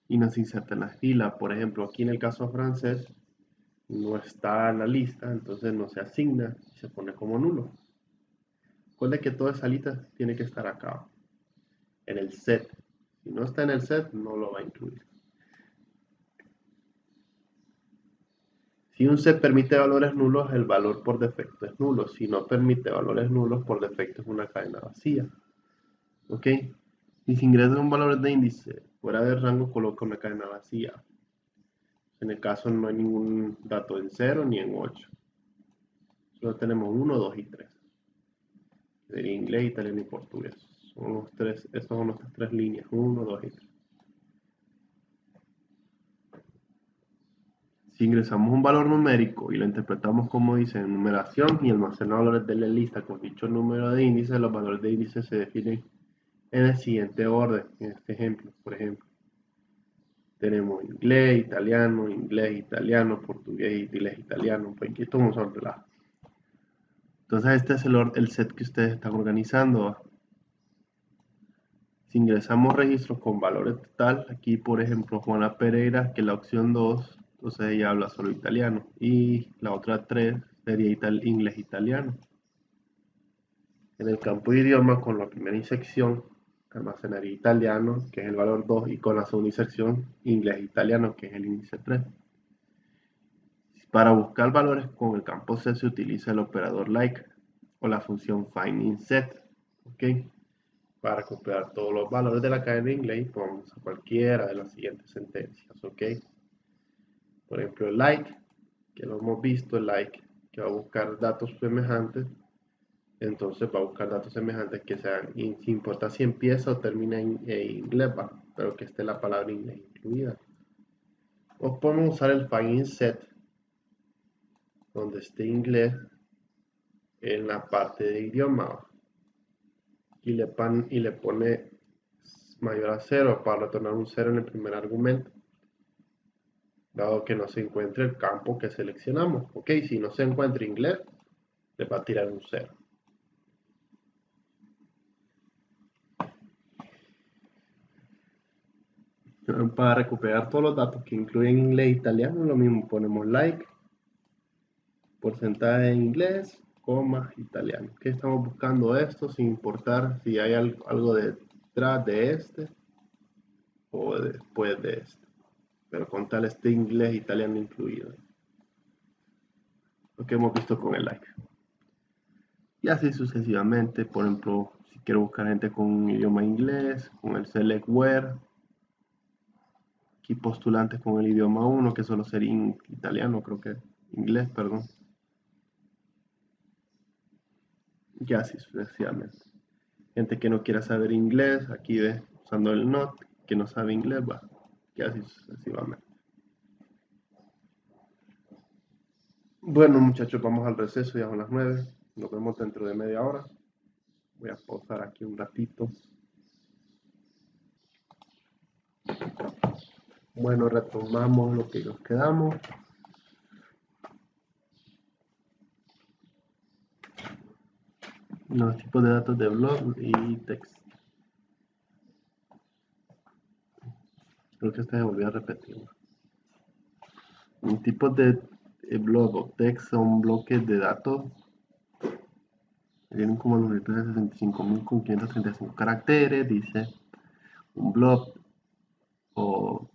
y no se inserta en la fila. Por ejemplo, aquí en el caso francés, no está en la lista, entonces no se asigna y se pone como nulo. Recuerde que toda esa lista tiene que estar acá, en el set. Si no está en el set, no lo va a incluir. Si un set permite valores nulos, el valor por defecto es nulo. Si no permite valores nulos, por defecto es una cadena vacía. ¿Ok? Y si ingresa un valor de índice fuera del rango, coloca una cadena vacía. En el caso no hay ningún dato en 0 ni en 8. Solo tenemos 1, 2 y 3. De inglés, italiano y portugués. Estas son nuestras tres líneas. 1, 2 y 3. Si ingresamos un valor numérico y lo interpretamos como dice en numeración y almacena valores de la lista con dicho número de índice, los valores de índice se definen en el siguiente orden. En este ejemplo, por ejemplo, tenemos inglés, italiano, portugués, inglés, italiano. Pues aquí esto vamos a relajo. Entonces este es el set que ustedes están organizando. Si ingresamos registros con valores total, aquí por ejemplo Juana Pereira, que es la opción 2, entonces ella habla solo italiano. Y la otra 3 sería inglés italiano. En el campo de idioma, con la primera inserción, almacenaría italiano, que es el valor 2, y con la segunda inserción, inglés italiano, que es el índice 3. Para buscar valores con el campo C se utiliza el operador like con la función find in set, ¿ok? Para recuperar todos los valores de la cadena inglés, ponemos a cualquiera de las siguientes sentencias, ¿ok? Por ejemplo, el like, que lo hemos visto, el like, que va a buscar datos semejantes, entonces va a buscar datos semejantes que sean, sin importa si empieza o termina en inglés, pero que esté la palabra inglés incluida. O podemos usar el find in set, donde esté inglés en la parte de idioma, y le pone mayor a 0 para retornar un 0 en el primer argumento, dado que no se encuentre el campo que seleccionamos. Ok, si no se encuentra inglés, le va a tirar un 0. Para recuperar todos los datos que incluyen inglés e italiano, lo mismo, ponemos like, porcentaje en inglés, coma, italiano. Que estamos buscando esto sin importar si hay algo detrás de este o después de este, pero con tal este inglés e italiano incluido. Lo que hemos visto con el like. Y así sucesivamente. Por ejemplo, si quiero buscar gente con un idioma inglés, con el select where, aquí postulantes con el idioma 1, que solo sería italiano, creo que inglés, perdón. Y así sucesivamente. Gente que no quiera saber inglés, aquí ve, usando el not, que no sabe inglés, va. Y así sucesivamente. Bueno, muchachos, vamos al receso, ya son las 9. Nos vemos dentro de media hora. Voy a pausar aquí un ratito. Bueno, retomamos lo que nos quedamos. Los tipos de datos de blog y text. Creo que este se volvió a repetir. Un tipo de blog o text son bloques de datos. Tienen como 965.535 caracteres. Dice un blob o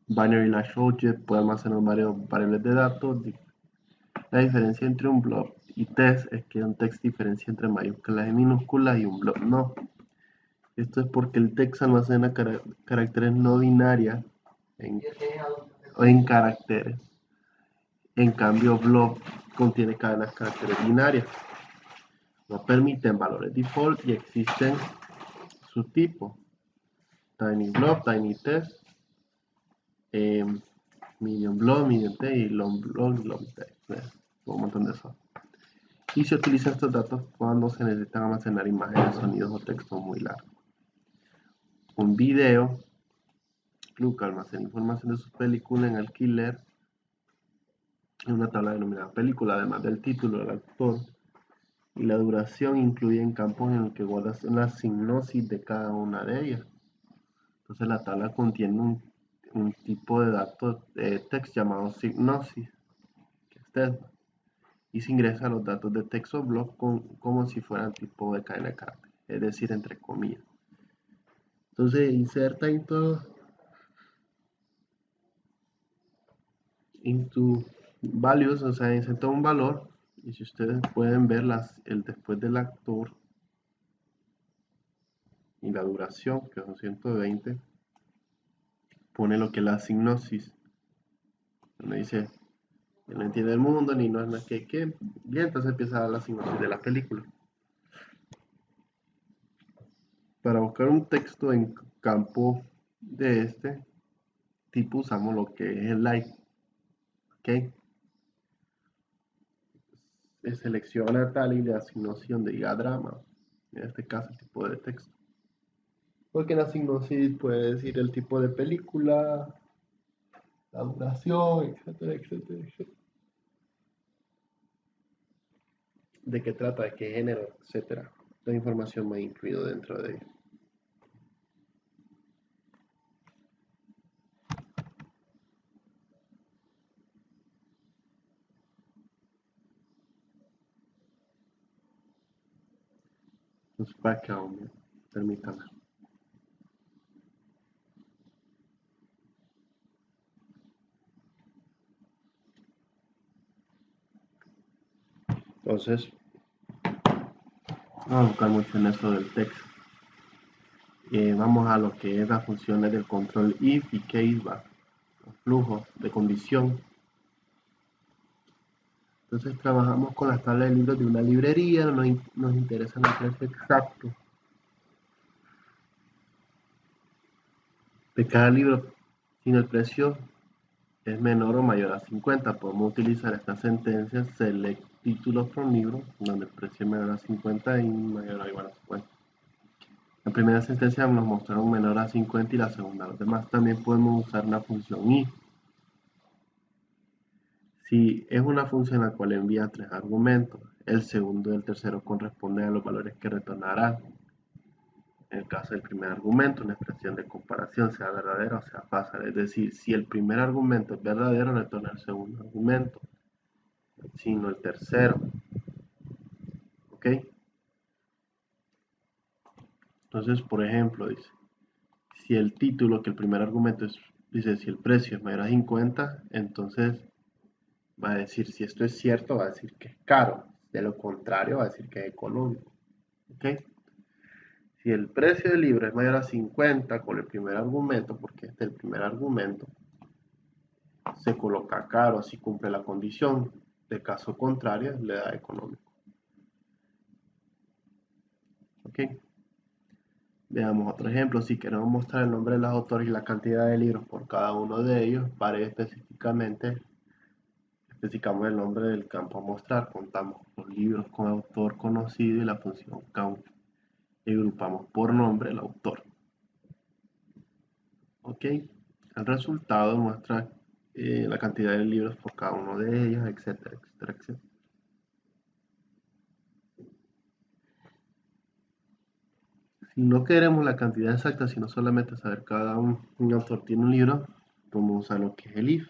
binary large object puede almacenar varios variables de datos. La diferencia entre un blob y text es que un text diferencia entre mayúsculas y minúsculas y un blob no. Esto es porque el text almacena caracteres no binarias en caracteres. En cambio, blob contiene cadenas caracteres binarias. No permiten valores default y existen subtipos. Tiny blob, tiny text, medium blob, medium text y long blob, long text. Un montón de eso. Y se utilizan estos datos cuando se necesitan almacenar imágenes, sonidos o textos muy largos. Un video, Club almacena información de su película en alquiler en una tabla denominada película, además del título del actor y la duración, incluyen campos en los que guardas una sinopsis de cada una de ellas. Entonces la tabla contiene un tipo de datos de text llamado sinopsis, que es text, y se ingresa los datos de texto block como si fueran tipo de cadena de caracteres, es decir, entre comillas. Entonces inserta into values, o sea, inserta un valor, y si ustedes pueden ver el después del actor y la duración, que son 120, pone lo que es la sinopsis, donde dice, no entiende el mundo, ni no es más que, bien, entonces empieza a dar la sinopsis de la película. Para buscar un texto en campo de este tipo usamos lo que es el like, ¿ok? Se selecciona tal y le asigna opción de diagrama, en este caso el tipo de texto. Porque en la sinopsis puede decir el tipo de película, la duración, etcétera, etcétera, etcétera. De qué trata, de qué género, etcétera. La información va incluido dentro de ello. Los background, permítame. Entonces, vamos a buscar mucho en eso del texto. Vamos a lo que es las funciones del control if y case bar, los flujos de condición. Entonces trabajamos con las tablas de libros de una librería, nos interesa el precio exacto de cada libro. Si el precio es menor o mayor a 50, podemos utilizar esta sentencia select títulos from libro, donde el precio es menor a 50 y mayor o igual a 50. La primera sentencia nos mostraron menor a 50 y la segunda. Los demás también podemos usar la función if. Si es una función la cual envía 3 argumentos, el segundo y el tercero corresponden a los valores que retornarán. En el caso del primer argumento, una expresión de comparación sea verdadera o sea falsa. Es decir, si el primer argumento es verdadero, retorna el segundo argumento, sino el tercero. ¿Ok? Entonces, por ejemplo, dice, si el título, que el primer argumento dice, si el precio es mayor a 50, entonces va a decir, si esto es cierto, va a decir que es caro. De lo contrario, va a decir que es económico. ¿Ok? Si el precio del libro es mayor a 50 con el primer argumento, porque este es el primer argumento, se coloca caro si cumple la condición. De caso contrario, le da económico. ¿Ok? Veamos otro ejemplo. Si queremos mostrar el nombre de los autores y la cantidad de libros por cada uno de ellos, para específicamente especificamos el nombre del campo a mostrar. Contamos los libros con autor conocido y la función count. Y agrupamos por nombre el autor. ¿Ok? El resultado muestra la cantidad de libros por cada uno de ellos, etcétera, etcétera, etcétera. Si no queremos la cantidad exacta, sino solamente saber cada un autor tiene un libro, podemos usar lo que es el if.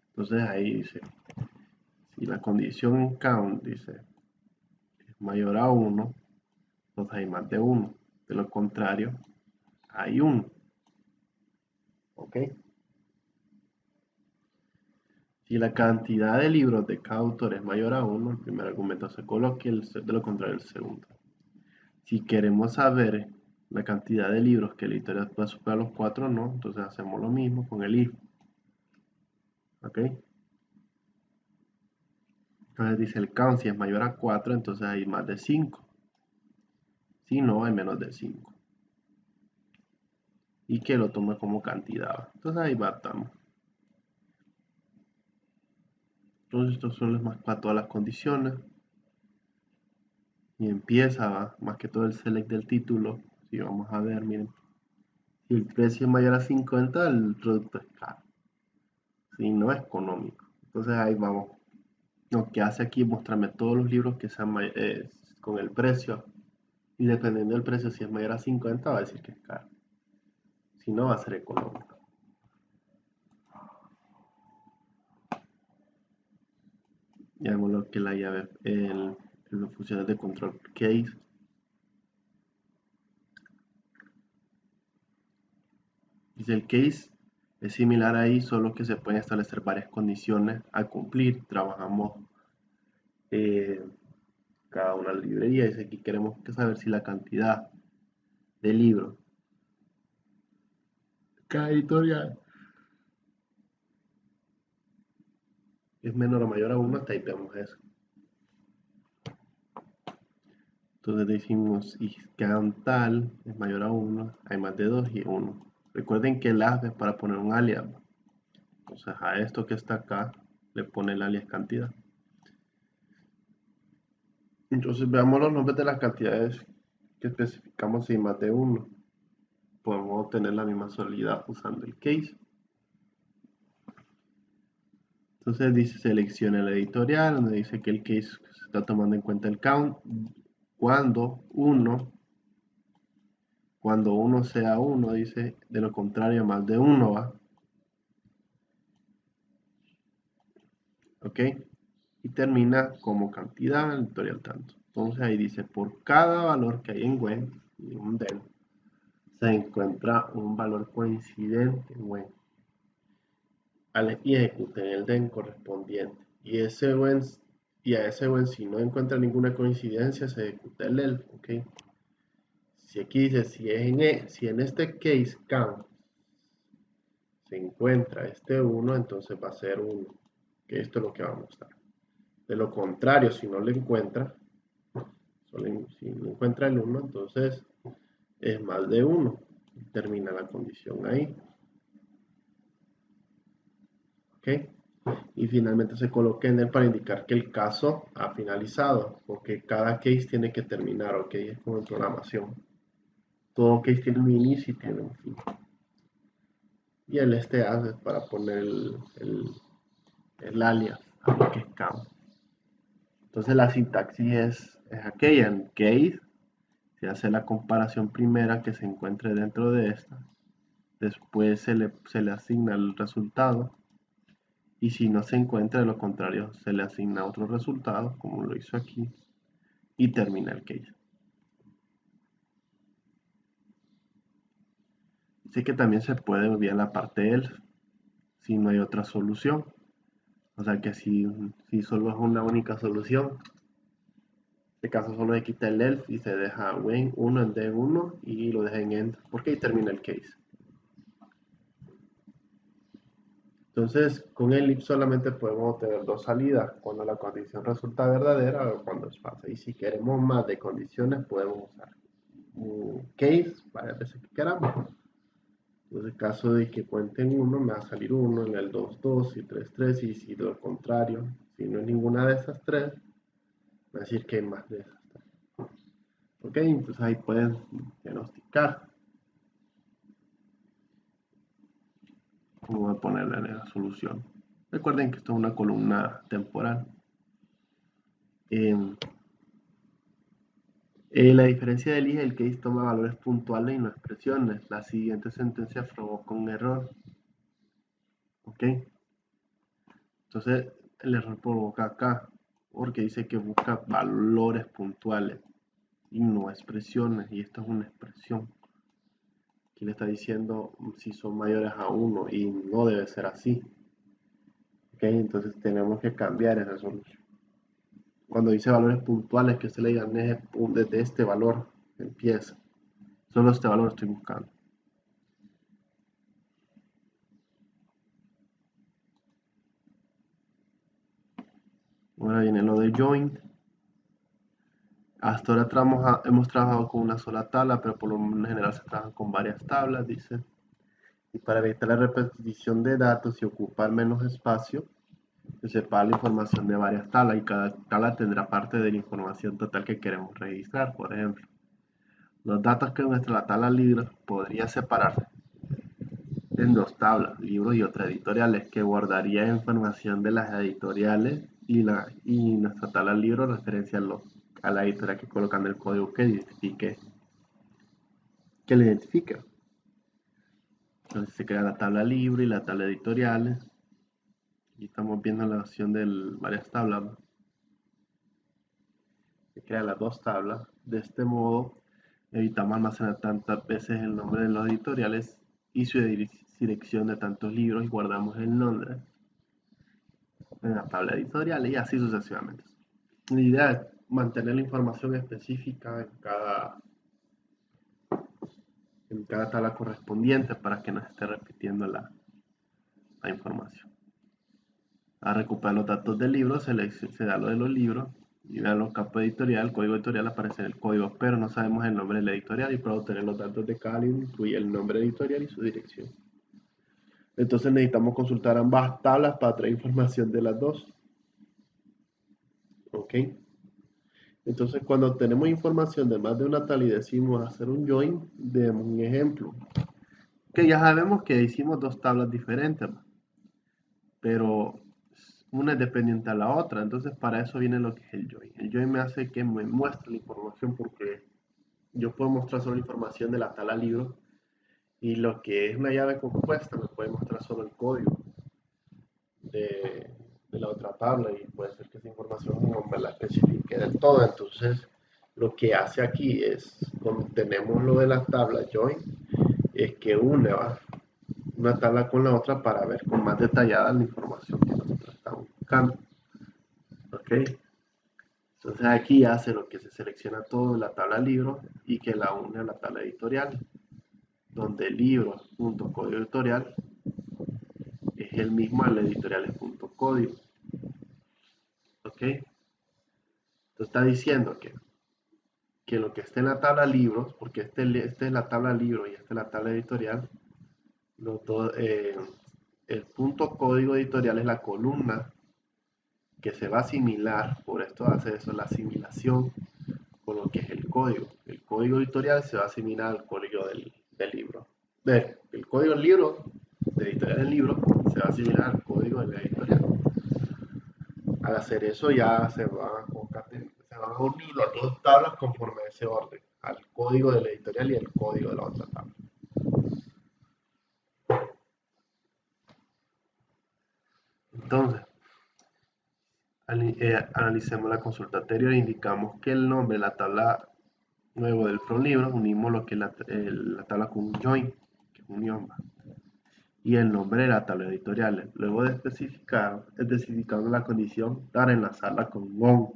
Entonces ahí dice, si la condición count dice es mayor a 1, entonces hay más de 1. De lo contrario, hay 1. ¿Ok? Si la cantidad de libros de cada autor es mayor a 1, el primer argumento se coloca y de lo contrario el segundo. Si queremos saber la cantidad de libros que la editorial puede superar los 4, no, entonces hacemos lo mismo con el if. ¿Ok? Entonces dice el count, si es mayor a 4, entonces hay más de 5. Si no, hay menos de 5. Y que lo tome como cantidad. Entonces ahí estamos. Entonces esto solo es más para todas las condiciones. Y empieza más que todo el select del título. Si vamos a ver, miren. Si el precio es mayor a 50, el producto es caro. Si no, es económico. Entonces ahí vamos. Lo que hace aquí es mostrarme todos los libros que sean con el precio. Y dependiendo del precio, si es mayor a 50, va a decir que es caro. Si no, va a ser económico. Y hago lo que la llave, las funciones de control case. Dice el case es similar ahí, solo que se pueden establecer varias condiciones a cumplir. Trabajamos cada una librería. Dice aquí queremos saber si la cantidad de libros cada editorial es menor o mayor a 1, hasta ahí vemos eso. Entonces decimos y count tal es mayor a 1, hay más de 2 y 1. Recuerden que el as es para poner un alias. Entonces a esto que está acá le pone el alias cantidad. Entonces veamos los nombres de las cantidades que especificamos si hay más de 1. Podemos obtener la misma solidez usando el case. Entonces dice selecciona la editorial, donde dice que el case se está tomando en cuenta el count cuando uno sea 1, dice, de lo contrario más de 1 va. ¿Ok? Y termina como cantidad editorial tanto. Entonces ahí dice, por cada valor que hay en when y un den, se encuentra un valor coincidente en when y ejecuten el den correspondiente. Y ese when y a ese when si no encuentra ninguna coincidencia se ejecuta el else, ¿ok? Si aquí dice, si en este case count se encuentra este 1, entonces va a ser 1, que esto es lo que va a mostrar. De lo contrario, si no lo encuentra, si no encuentra el 1, entonces es más de 1. Termina la condición ahí. ¿Ok? Y finalmente se coloca en él para indicar que el caso ha finalizado, porque cada case tiene que terminar, ¿ok? Es como en programación. Todo case tiene un inicio y tiene un fin. Y el hace para poner el alias a lo que es count. Entonces la sintaxis es aquella: en case se hace la comparación primera que se encuentre dentro de esta, después se le asigna el resultado, y si no se encuentra, de lo contrario se le asigna otro resultado, como lo hizo aquí, y termina el case. Así que también se puede enviar la parte else si no hay otra solución. O sea que si solo es una única solución, en este caso solo se quita el else y se deja when 1 en d1 y lo deja en end, porque ahí termina el case. Entonces, con el if solamente podemos obtener dos salidas: cuando la condición resulta verdadera o cuando es falsa. Y si queremos más de condiciones, podemos usar un case varias veces que queramos. Entonces, en caso de que cuenten 1, me va a salir 1, en el 2, 2 y 3, 3. Y si lo contrario, si no es ninguna de esas tres, va a decir que hay más de esas tres. Ok, entonces ahí pueden diagnosticar. Vamos a ponerle en la solución. Recuerden que esto es una columna temporal. La diferencia del if, el case toma valores puntuales y no expresiones. La siguiente sentencia provoca un error. Ok, entonces el error provoca acá, porque dice que busca valores puntuales y no expresiones, y esto es una expresión. Aquí le está diciendo si son mayores a 1 y no debe ser así. Ok, entonces tenemos que cambiar esa solución. Cuando dice valores puntuales, que se le digan desde este valor empieza. Solo este valor estoy buscando. Ahora viene lo de join. Hasta ahora hemos trabajado con una sola tabla, pero por lo general se trabaja con varias tablas, dice. Y para evitar la repetición de datos y ocupar menos espacio, se separa la información de varias tablas, y cada tabla tendrá parte de la información total que queremos registrar. Por ejemplo, los datos que muestra la tabla libros podría separarse en dos tablas: libros y otras editoriales, que guardaría información de las editoriales, y nuestra tabla libro referencia a la editorial que colocan el código que le identifica. Entonces se crea la tabla libro y la tabla editoriales, y estamos viendo la opción de varias tablas. Se crean las dos tablas. De este modo evitamos almacenar tantas veces el nombre de los editoriales y su dirección de tantos libros, y guardamos el nombre en la tabla editorial, y así sucesivamente. La idea es mantener la información específica en cada tabla correspondiente para que no esté repitiendo la información. A recuperar los datos del libro, se da lo de los libros, y vean los campos editorial. El código editorial aparece en el código, pero no sabemos el nombre de la editorial, y para obtener los datos de cada libro incluye el nombre editorial y su dirección. Entonces necesitamos consultar ambas tablas para traer información de las dos. Ok. Entonces, cuando tenemos información de más de una tabla y decimos hacer un join, demos un ejemplo. Que ya sabemos que hicimos dos tablas diferentes, pero una es dependiente a la otra. Entonces, para eso viene lo que es el join. El join me hace que me muestre la información, porque yo puedo mostrar solo información de la tabla libro, y lo que es una llave compuesta me puede mostrar solo el código de la otra tabla, y puede ser que esa información no me la especifique del todo. Entonces, lo que hace aquí es, cuando tenemos lo de la tabla join, es que une una tabla con la otra para ver con más detallada la información que nosotros estamos buscando. ¿Ok? Entonces aquí hace lo que se selecciona todo en la tabla libro y que la une a la tabla editorial, donde libros.código editorial es el mismo al editoriales.código. ¿Ok? Entonces está diciendo que lo que esté en la tabla libros, porque este es la tabla libro y esta es la tabla editorial, los dos, el punto código editorial es la columna que se va a asimilar, por esto hace eso la asimilación con lo que es el código. El código editorial se va a asimilar al código del libro. El código del libro, de editorial del libro, se va a asimilar al código de la editorial. Al hacer eso ya se van a unir las dos tablas conforme a ese orden, al código de la editorial y el código de la otra tabla. Entonces, analicemos la consulta anterior, indicamos que el nombre de la tabla nuevo del from libro, unimos lo que es la tabla con un join, que es unión, y el nombre de la tabla editorial. Luego de especificando la condición para enlazarla con on,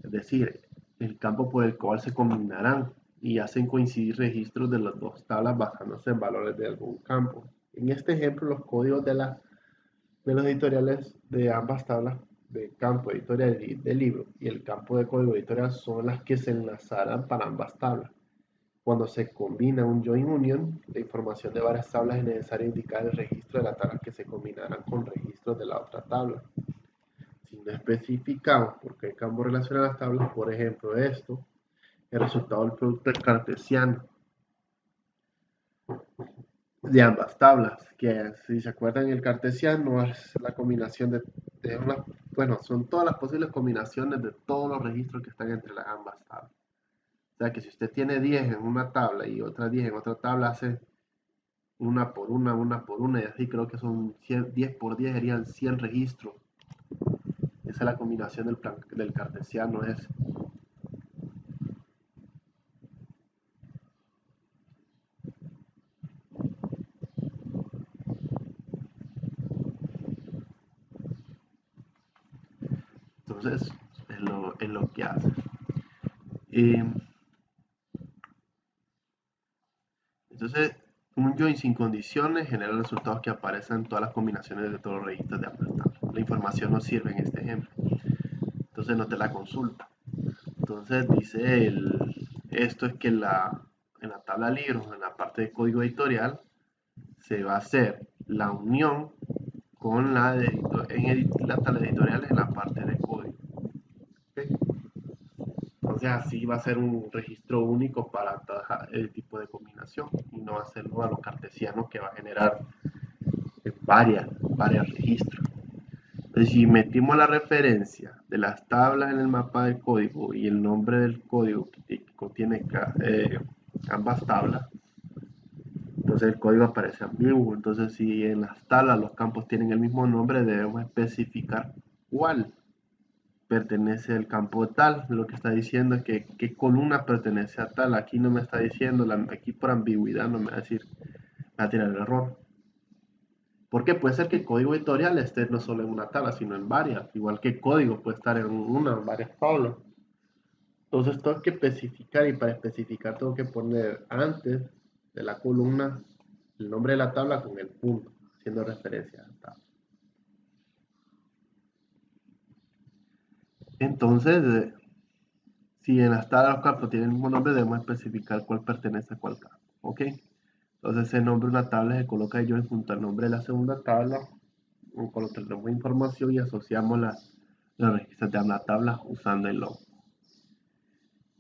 es decir, el campo por el cual se combinarán y hacen coincidir registros de las dos tablas basándose en valores de algún campo. En este ejemplo, los códigos de los editoriales de ambas tablas de campo editorial y de libro y el campo de código editorial son las que se enlazarán para ambas tablas. Cuando se combina un join union, la información de varias tablas es necesario indicar el registro de la tabla que se combinarán con registros de la otra tabla. Si no especificamos por qué campo relaciona las tablas, por ejemplo esto, el resultado del producto cartesiano de ambas tablas, que si se acuerdan el cartesiano es la combinación de una, bueno, son todas las posibles combinaciones de todos los registros que están entre las ambas tablas. O sea que si usted tiene 10 en una tabla y otras 10 en otra tabla, hace una por una, y así creo que son 100, 10 por 10 serían 100 registros. Esa es la combinación del cartesiano. Entonces, es lo que hace. Entonces, un join sin condiciones genera resultados que aparecen en todas las combinaciones de todos los registros de ambas tablas. La información no sirve en este ejemplo. Entonces, no te la consulta. Entonces, dice esto es que en la tabla libros, en la parte de código editorial, se va a hacer la unión con la tabla editorial en la parte de código. ¿Okay? Entonces así va a ser un registro único para el tipo de combinación y no hacerlo a lo cartesiano que va a generar varios registros. Entonces si metimos la referencia de las tablas en el mapa del código y el nombre del código que contiene ambas tablas, entonces el código aparece ambiguo. Entonces si en las tablas los campos tienen el mismo nombre, debemos especificar cuál pertenece al campo tal. Lo que está diciendo es que qué columna pertenece a tal. Aquí no me está diciendo, aquí por ambigüedad no me va a decir, me va a tirar el error. Porque puede ser que el código editorial esté no solo en una tabla, sino en varias. Igual que el código puede estar en una o varias tablas. Entonces tengo que especificar y para especificar tengo que poner antes de la columna el nombre de la tabla con el punto, haciendo referencia a la tabla. Entonces, si en las tablas los campos tienen el mismo nombre, debemos especificar cuál pertenece a cuál campo. ¿Ok? Entonces ese nombre de una tabla se coloca yo junto al nombre de la segunda tabla, con lo que tenemos información y asociamos los registros de la tabla usando el log.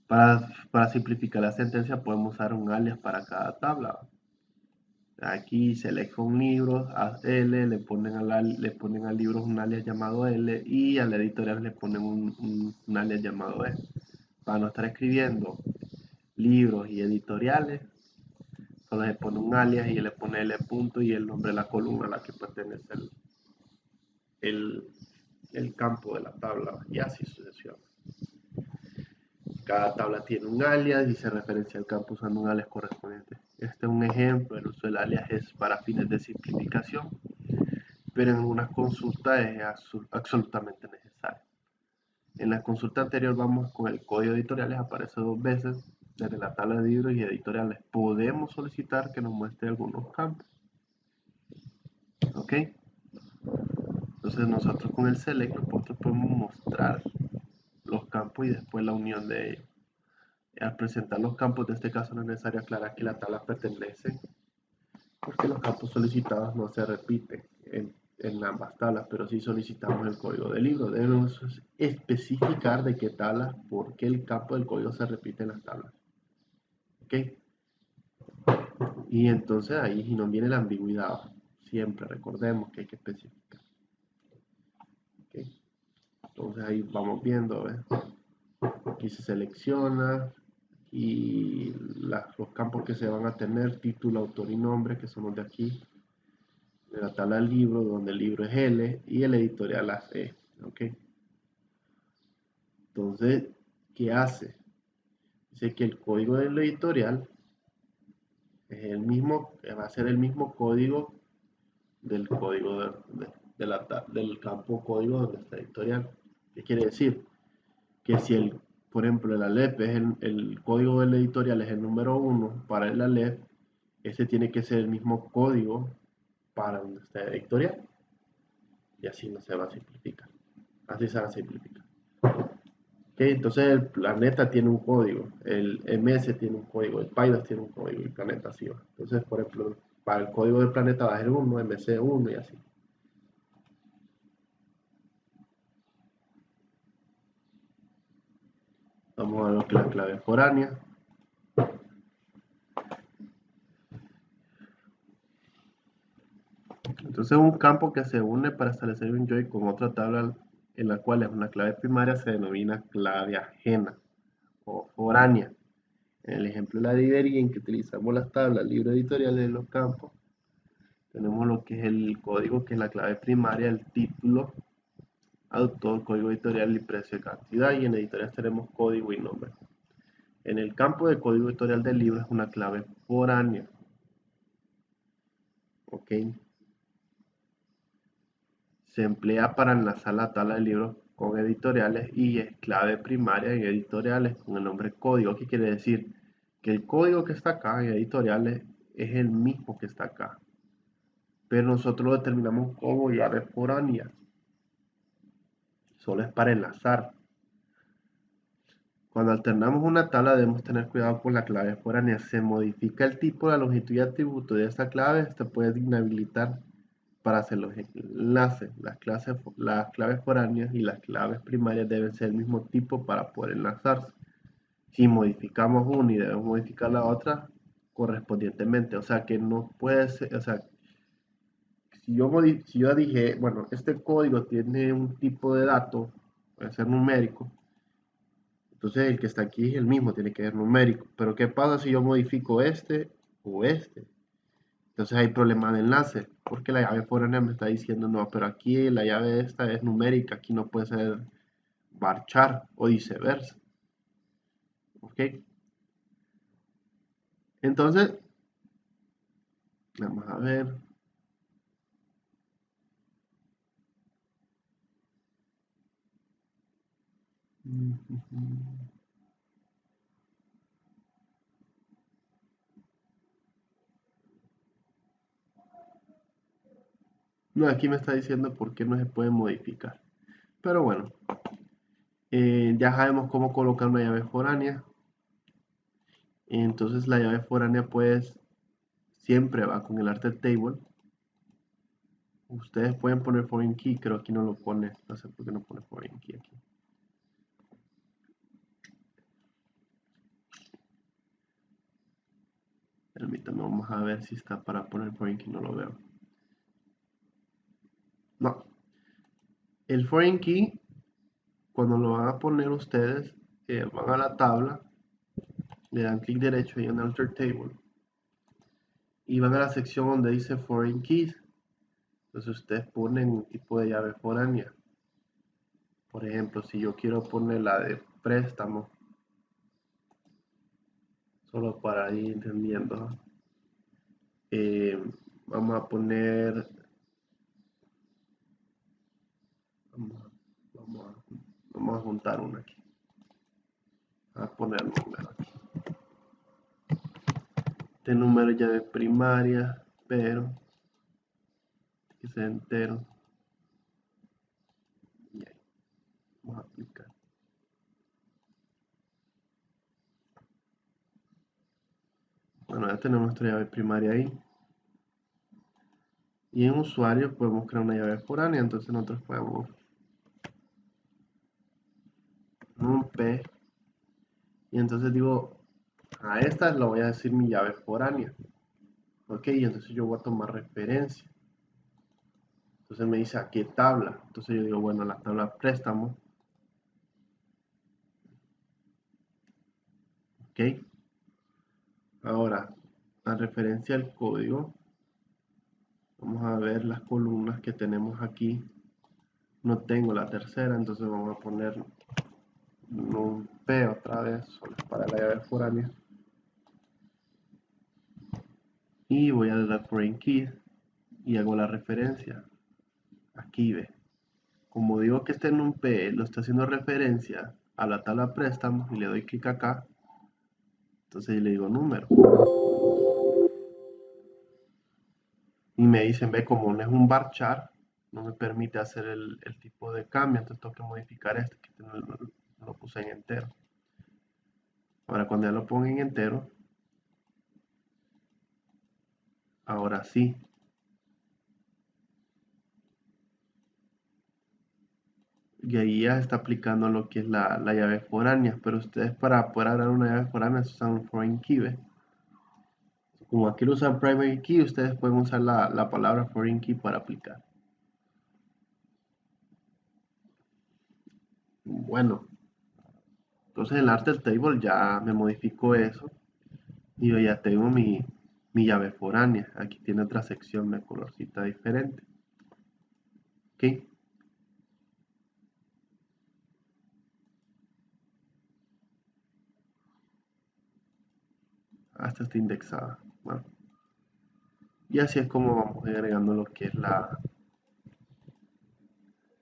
Para simplificar la sentencia podemos usar un alias para cada tabla. Aquí selecciona un libro, a L, le ponen al libro un alias llamado L y a la editorial le ponen un alias llamado E. Para no estar escribiendo libros y editoriales, solo le pone un alias y le pone L punto y el nombre de la columna a la que pertenece el campo de la tabla y así sucesivamente. Cada tabla tiene un alias y se referencia al campo usando un alias correspondiente. Este es un ejemplo, el uso del alias es para fines de simplificación, pero en una consulta es absolutamente necesario. En la consulta anterior vamos con el código de editoriales, aparece 2 veces desde la tabla de libros y editoriales. Podemos solicitar que nos muestre algunos campos. ¿Ok? Entonces nosotros con el select nosotros podemos mostrar los campos y después la unión de ellos. Al presentar los campos, de este caso no es necesario aclarar que la tabla pertenece, porque los campos solicitados no se repiten en ambas tablas, pero sí solicitamos el código del libro. Debemos especificar de qué tabla, porque el campo del código se repite en las tablas. ¿Ok? Y entonces ahí no viene la ambigüedad. Siempre recordemos que hay que especificar. ¿Ok? Entonces ahí vamos viendo, ¿ves? Aquí se selecciona y los campos que se van a tener, título, autor y nombre, que son los de aquí, de la tabla del libro, donde el libro es L y el editorial es E. ¿Ok? Entonces, ¿qué hace? Dice que el código del editorial es el mismo, va a ser el mismo código del código del campo código donde está editorial. ¿Qué quiere decir? Que si por ejemplo, el Aleph es el código del editorial es el número 1 para el Aleph, ese tiene que ser el mismo código para donde está el editorial. Y así no se va a simplificar. Así se va a simplificar. ¿Okay? Entonces el planeta tiene un código, el MS tiene un código, el PyDOS tiene un código, el planeta así va. Entonces, por ejemplo, para el código del planeta va a ser 1, MC1 y así. Vamos a ver lo que es la clave foránea. Entonces un campo que se une para establecer un join con otra tabla en la cual es una clave primaria se denomina clave ajena o foránea. En el ejemplo de la librería en que utilizamos las tablas libro editorial de los campos, tenemos lo que es el código, que es la clave primaria, el título, autor, código editorial y precio de cantidad, y en editorial tenemos código y nombre. En el campo de código editorial del libro es una clave foránea. ¿Ok? Se emplea para enlazar la tabla de libros con editoriales y es clave primaria en editoriales con el nombre código. ¿Qué quiere decir? Que el código que está acá en editoriales es el mismo que está acá, pero nosotros lo determinamos como llave foránea. Solo es para enlazar. Cuando alternamos una tabla debemos tener cuidado con la clave foránea. Se modifica el tipo, la longitud y atributo de esta clave. Esta puede inhabilitar para hacer los enlaces. Las claves foráneas y las claves primarias deben ser el mismo tipo para poder enlazarse. Si modificamos una y debemos modificar la otra correspondientemente, o sea que no puede ser, o sea, si yo dije, bueno, este código tiene un tipo de dato, puede ser numérico, entonces el que está aquí es el mismo, tiene que ser numérico, pero ¿qué pasa si yo modifico este o este? Entonces hay problema de enlace, porque la llave foránea me está diciendo, no, pero aquí la llave esta es numérica, aquí no puede ser varchar o viceversa. ¿Ok? Entonces, vamos a ver. No, aquí me está diciendo por qué no se puede modificar. Pero bueno, ya sabemos cómo colocar una llave foránea. Entonces la llave foránea pues siempre va con el alter table. Ustedes pueden poner foreign key, pero aquí no lo pone. No sé por qué no pone foreign key aquí. Permítanme, vamos a ver si está para poner foreign key, no lo veo. No. El foreign key, cuando lo van a poner ustedes, van a la tabla, le dan clic derecho y en alter table. Y van a la sección donde dice foreign keys. Entonces ustedes ponen un tipo de llave foránea. Por ejemplo, si yo quiero poner la de préstamo, solo para ir entendiendo, vamos a poner, vamos Vamos a juntar una aquí. A poner el número aquí. Este número ya de primaria, pero que sea entero. Y ahí vamos a aplicar. Bueno, ya tenemos nuestra llave primaria ahí. Y en usuario podemos crear una llave foránea. Entonces nosotros podemos numpy. Y entonces digo, a esta le voy a decir mi llave foránea. Ok, y entonces yo voy a tomar referencia. Entonces me dice a qué tabla. Entonces yo digo, bueno, la tabla préstamo. Ok. Ahora, a referencia al código, vamos a ver las columnas que tenemos aquí. No tengo la tercera, entonces vamos a poner numpy otra vez, solo para la llave foránea. Y voy a dar foreign key y hago la referencia. Aquí ve. Como digo que este numpy lo está haciendo referencia a la tabla préstamos y le doy clic acá, entonces le digo número. Y me dicen, ve, como no es un varchar, no me permite hacer el tipo de cambio, entonces tengo que modificar este, que lo puse en entero. Ahora cuando ya lo pongo en entero, ahora sí. Y ahí ya está aplicando lo que es la llave foránea, pero ustedes para poder abrir una llave foránea usan un foreign key, ¿ve? Como aquí lo usan primary key, ustedes pueden usar la palabra foreign key para aplicar. Bueno, entonces en el alter table ya me modificó eso y yo ya tengo mi llave foránea. Aquí tiene otra sección de colorcita diferente. ¿Ok? Hasta está indexada. Bueno, y así es como vamos agregando lo que es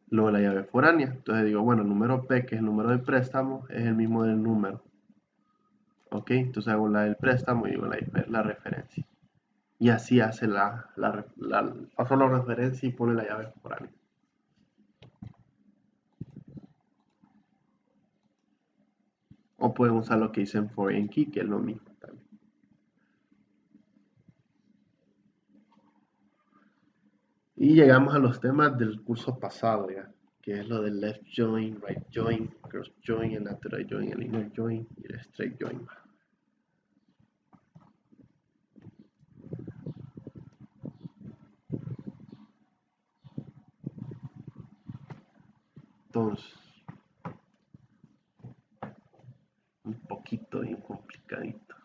luego la llave foránea. Entonces digo, bueno, el número P, que es el número del préstamo, es el mismo del número. Ok, entonces hago la del préstamo y digo la referencia. Y así hace paso la referencia y pone la llave foránea. O pueden usar lo que dicen foreign key, que es lo mismo también. Y llegamos a los temas del curso pasado ya, que es lo del left join, right join, cross join, el lateral join, el inner join y el straight join. Entonces, un poquito bien complicadito.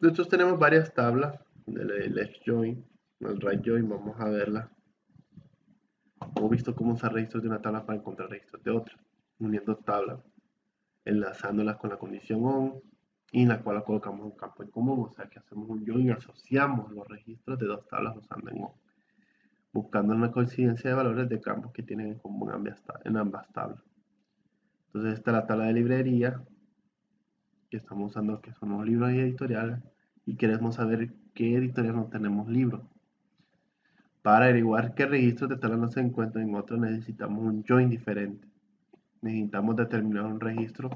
Nosotros tenemos varias tablas del left join, el right join, vamos a verla. Hemos visto cómo usar registros de una tabla para encontrar registros de otra, uniendo tablas, enlazándolas con la condición on y en la cual colocamos un campo en común, o sea que hacemos un join y asociamos los registros de dos tablas usando en on, buscando una coincidencia de valores de campos que tienen en común en ambas tablas. Entonces esta es la tabla de librería que estamos usando, que son los libros editoriales, y queremos saber qué editorial no tenemos libros. Para averiguar qué registros de tabla no se encuentran en otro, necesitamos un join diferente. Necesitamos determinar un registro.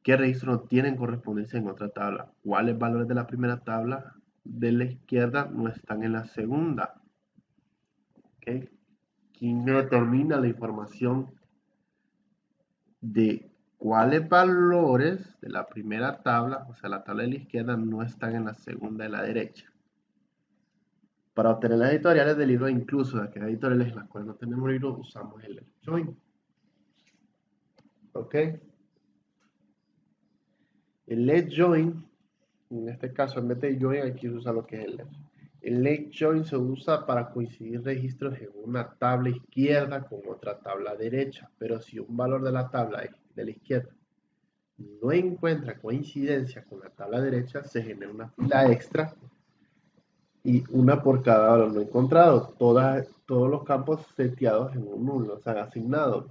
¿Qué registros no tienen correspondencia en otra tabla? ¿Cuáles valores de la primera tabla de la izquierda no están en la segunda? ¿Okay? ¿Quién determina la información de cuáles valores de la primera tabla, o sea, la tabla de la izquierda, no están en la segunda de la derecha? Para obtener las editoriales del libro, incluso de aquellas editoriales en las cuales no tenemos libro, usamos el left join. ¿Ok? El left join, en este caso, en vez de join, aquí se usa lo que es el left. El left join se usa para coincidir registros en una tabla izquierda con otra tabla derecha, pero si un valor de la tabla de la izquierda no encuentra coincidencia con la tabla derecha, se genera una fila extra y una por cada valor no encontrado. Todos los campos seteados en un nulo, o sea, asignados.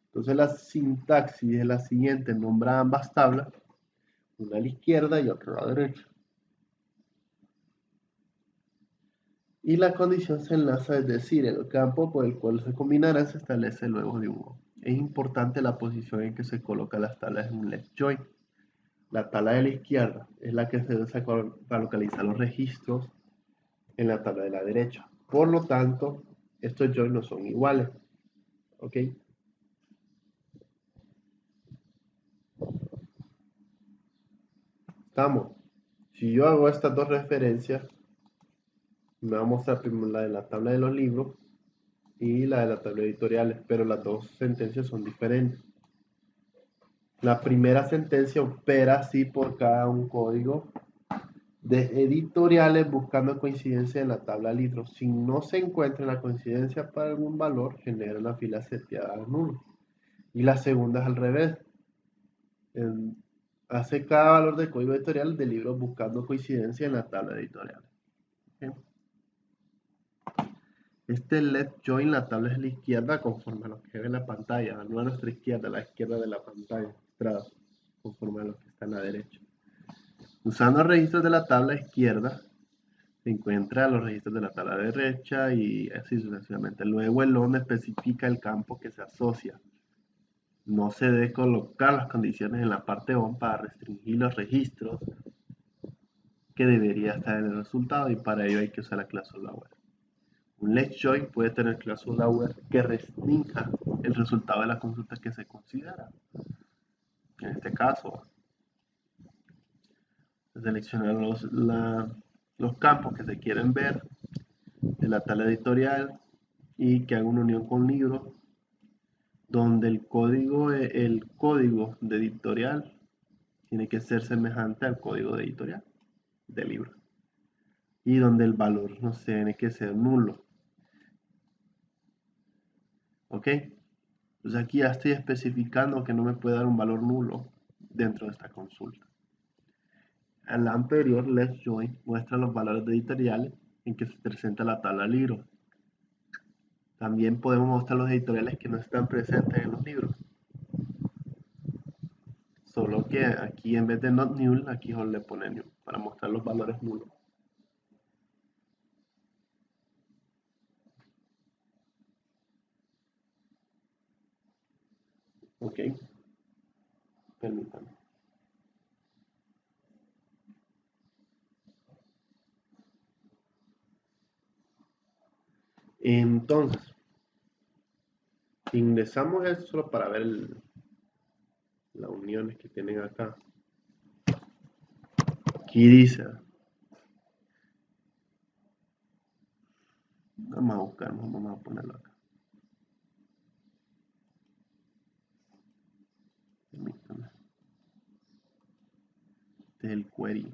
Entonces la sintaxis es la siguiente: nombra ambas tablas, una a la izquierda y otra a la derecha. Y la condición se enlaza, es decir, el campo por el cual se combinarán se establece luego de un O. Es importante la posición en que se colocan las tablas en un left join. La tabla de la izquierda es la que se usa para localizar los registros en la tabla de la derecha. Por lo tanto, estos joins no son iguales. ¿Ok? Estamos. Si yo hago estas dos referencias, me va a mostrar primero la de la tabla de los libros y la de la tabla de editoriales, pero las dos sentencias son diferentes. La primera sentencia opera así por cada un código de editoriales buscando coincidencia en la tabla de libros. Si no se encuentra la coincidencia para algún valor, genera una fila seteada a nulo. Y la segunda es al revés. Hace cada valor del código editorial de libros buscando coincidencia en la tabla editorial. ¿Okay? Este left join, la tabla es a la izquierda conforme a lo que ve en la pantalla, no a nuestra izquierda, a la izquierda de la pantalla, conforme a lo que está en la derecha. Usando los registros de la tabla izquierda, se encuentra los registros de la tabla derecha y así sucesivamente. Luego el ON especifica el campo que se asocia. No se debe colocar las condiciones en la parte ON para restringir los registros que debería estar en el resultado, y para ello hay que usar la cláusula where. Un left join puede tener cláusula where que restrinja el resultado de la consulta que se considera. En este caso, seleccionar los campos que se quieren ver de la tabla editorial y que haga una unión con libros donde el código de editorial tiene que ser semejante al código de editorial del libro, y donde el valor no tiene que ser nulo. ¿Ok? Entonces aquí ya estoy especificando que no me puede dar un valor nulo dentro de esta consulta. En la anterior, left join muestra los valores de editoriales en que se presenta la tabla de libros. También podemos mostrar los editoriales que no están presentes en los libros. Solo que aquí en vez de not null, aquí solo le pone null para mostrar los valores nulos. Ok, permítanme. Entonces, ingresamos esto solo para ver las uniones que tienen acá. Aquí dice, vamos a buscar, vamos a ponerlo acá. Permítanme. Este es el query.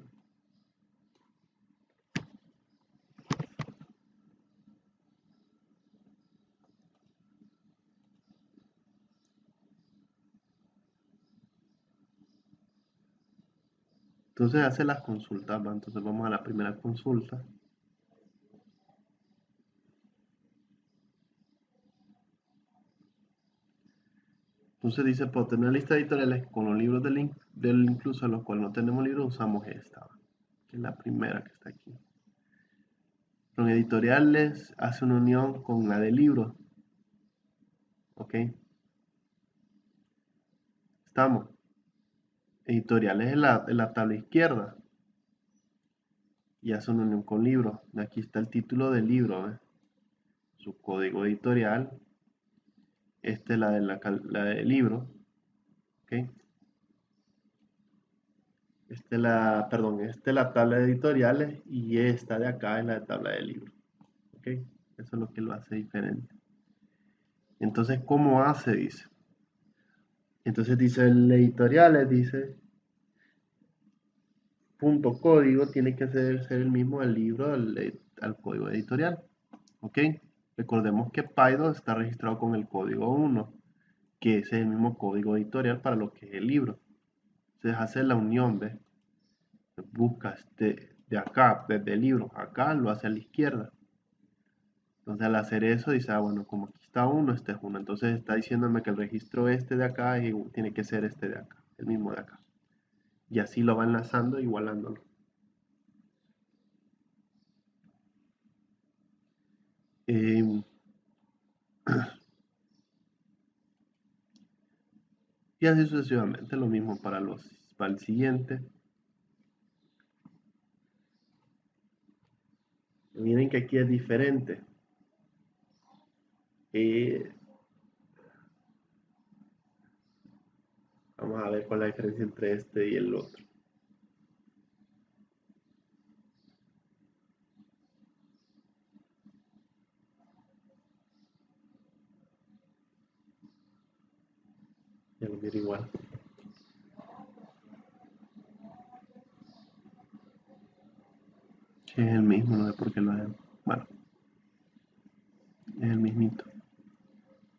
Entonces hace las consultas, ¿va? Entonces vamos a la primera consulta. Entonces dice, por tener una lista de editoriales con los libros del incluso a los cuales no tenemos libros, usamos esta, que es la primera que está aquí. Con editoriales hace una unión con la de libros. ¿Ok? Estamos. Editoriales en la tabla izquierda. Y hace una unión con libros. Aquí está el título del libro, ¿ves? Su código editorial. Esta es la del libro. ¿Ok? Esta es la tabla de editoriales y esta de acá es la tabla de libros. ¿Ok? Eso es lo que lo hace diferente. Entonces, ¿cómo hace? Dice. Entonces dice el editoriales, dice punto código tiene que ser el mismo del libro al código editorial. ¿Ok? Recordemos que Python está registrado con el código 1, que es el mismo código editorial para lo que es el libro. Entonces hace la unión, ¿ves? Busca de acá, desde el libro, acá lo hace a la izquierda. Entonces al hacer eso dice, bueno, como aquí está uno, este es uno. Entonces está diciéndome que el registro este de acá tiene que ser este de acá, el mismo de acá. Y así lo va enlazando, igualándolo. Y así sucesivamente, lo mismo para el siguiente. Miren que aquí es diferente. Vamos a ver cuál es la diferencia entre este y el otro. Ya lo miro igual. Sí, es el mismo, no sé por qué lo hacen. Bueno, es el mismito.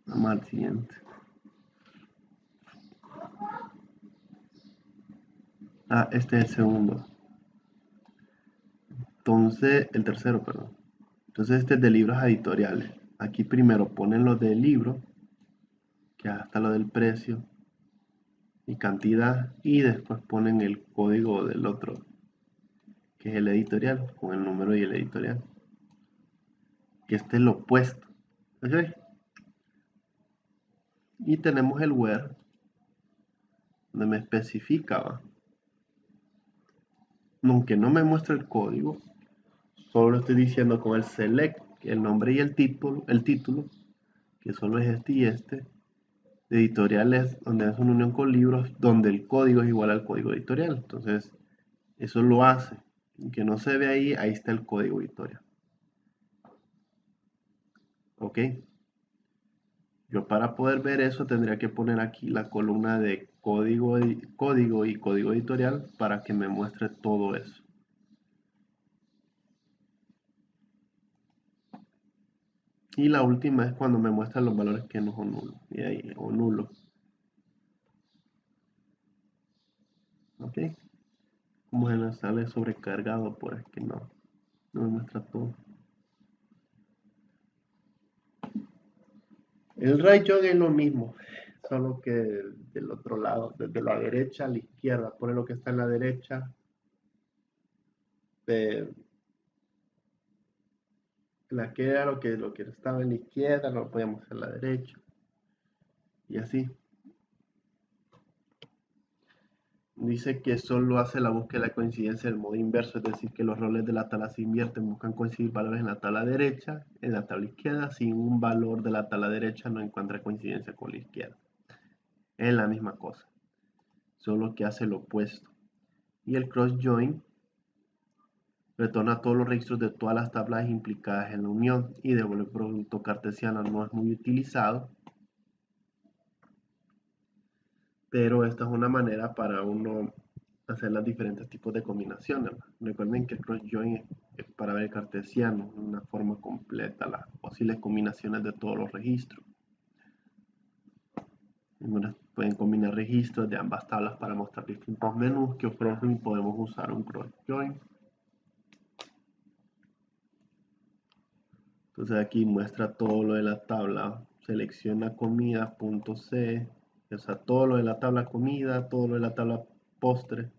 Vamos al siguiente. Ah, este es el segundo. Entonces, el tercero, perdón. Entonces este es de libros editoriales. Aquí primero ponen lo del libro, que hasta lo del precio y cantidad, y después ponen el código del otro, que es el editorial, con el número y el editorial. Que este es lo opuesto. ¿Ok? Y tenemos el where, donde me especifica, aunque no me muestra el código, solo estoy diciendo con el select, el nombre y el título, que solo es este y este, de editoriales donde es una unión con libros, donde el código es igual al código editorial. Entonces, eso lo hace. Que no se ve ahí, ahí está el código editorial. ¿Ok? Yo para poder ver eso tendría que poner aquí la columna de código y código editorial para que me muestre todo eso. Y la última es cuando me muestra los valores que no son nulos. Y ahí, o nulos. ¿Ok? Como se me sale sobrecargado, pues que no me muestra todo. El rayón es lo mismo, solo que del otro lado, desde la derecha a la izquierda. Pone lo que está en la derecha. La que era lo que estaba en la izquierda, lo podíamos hacer a la derecha. Y así. Dice que solo hace la búsqueda de coincidencia del modo inverso, es decir, que los roles de la tabla se invierten, buscan coincidir valores en la tabla derecha, en la tabla izquierda, si un valor de la tabla derecha no encuentra coincidencia con la izquierda. Es la misma cosa, solo que hace lo opuesto. Y el cross join retorna todos los registros de todas las tablas implicadas en la unión y devuelve el producto cartesiano. No es muy utilizado, pero esta es una manera para uno hacer los diferentes tipos de combinaciones. Recuerden que el cross join es para ver cartesiano, una forma completa, las posibles combinaciones de todos los registros. Pueden combinar registros de ambas tablas para mostrar distintos menús que ofrecen y podemos usar un cross join. Entonces aquí muestra todo lo de la tabla, selecciona comida, punto C, o sea, todo lo de la tabla comida, todo lo de la tabla postre,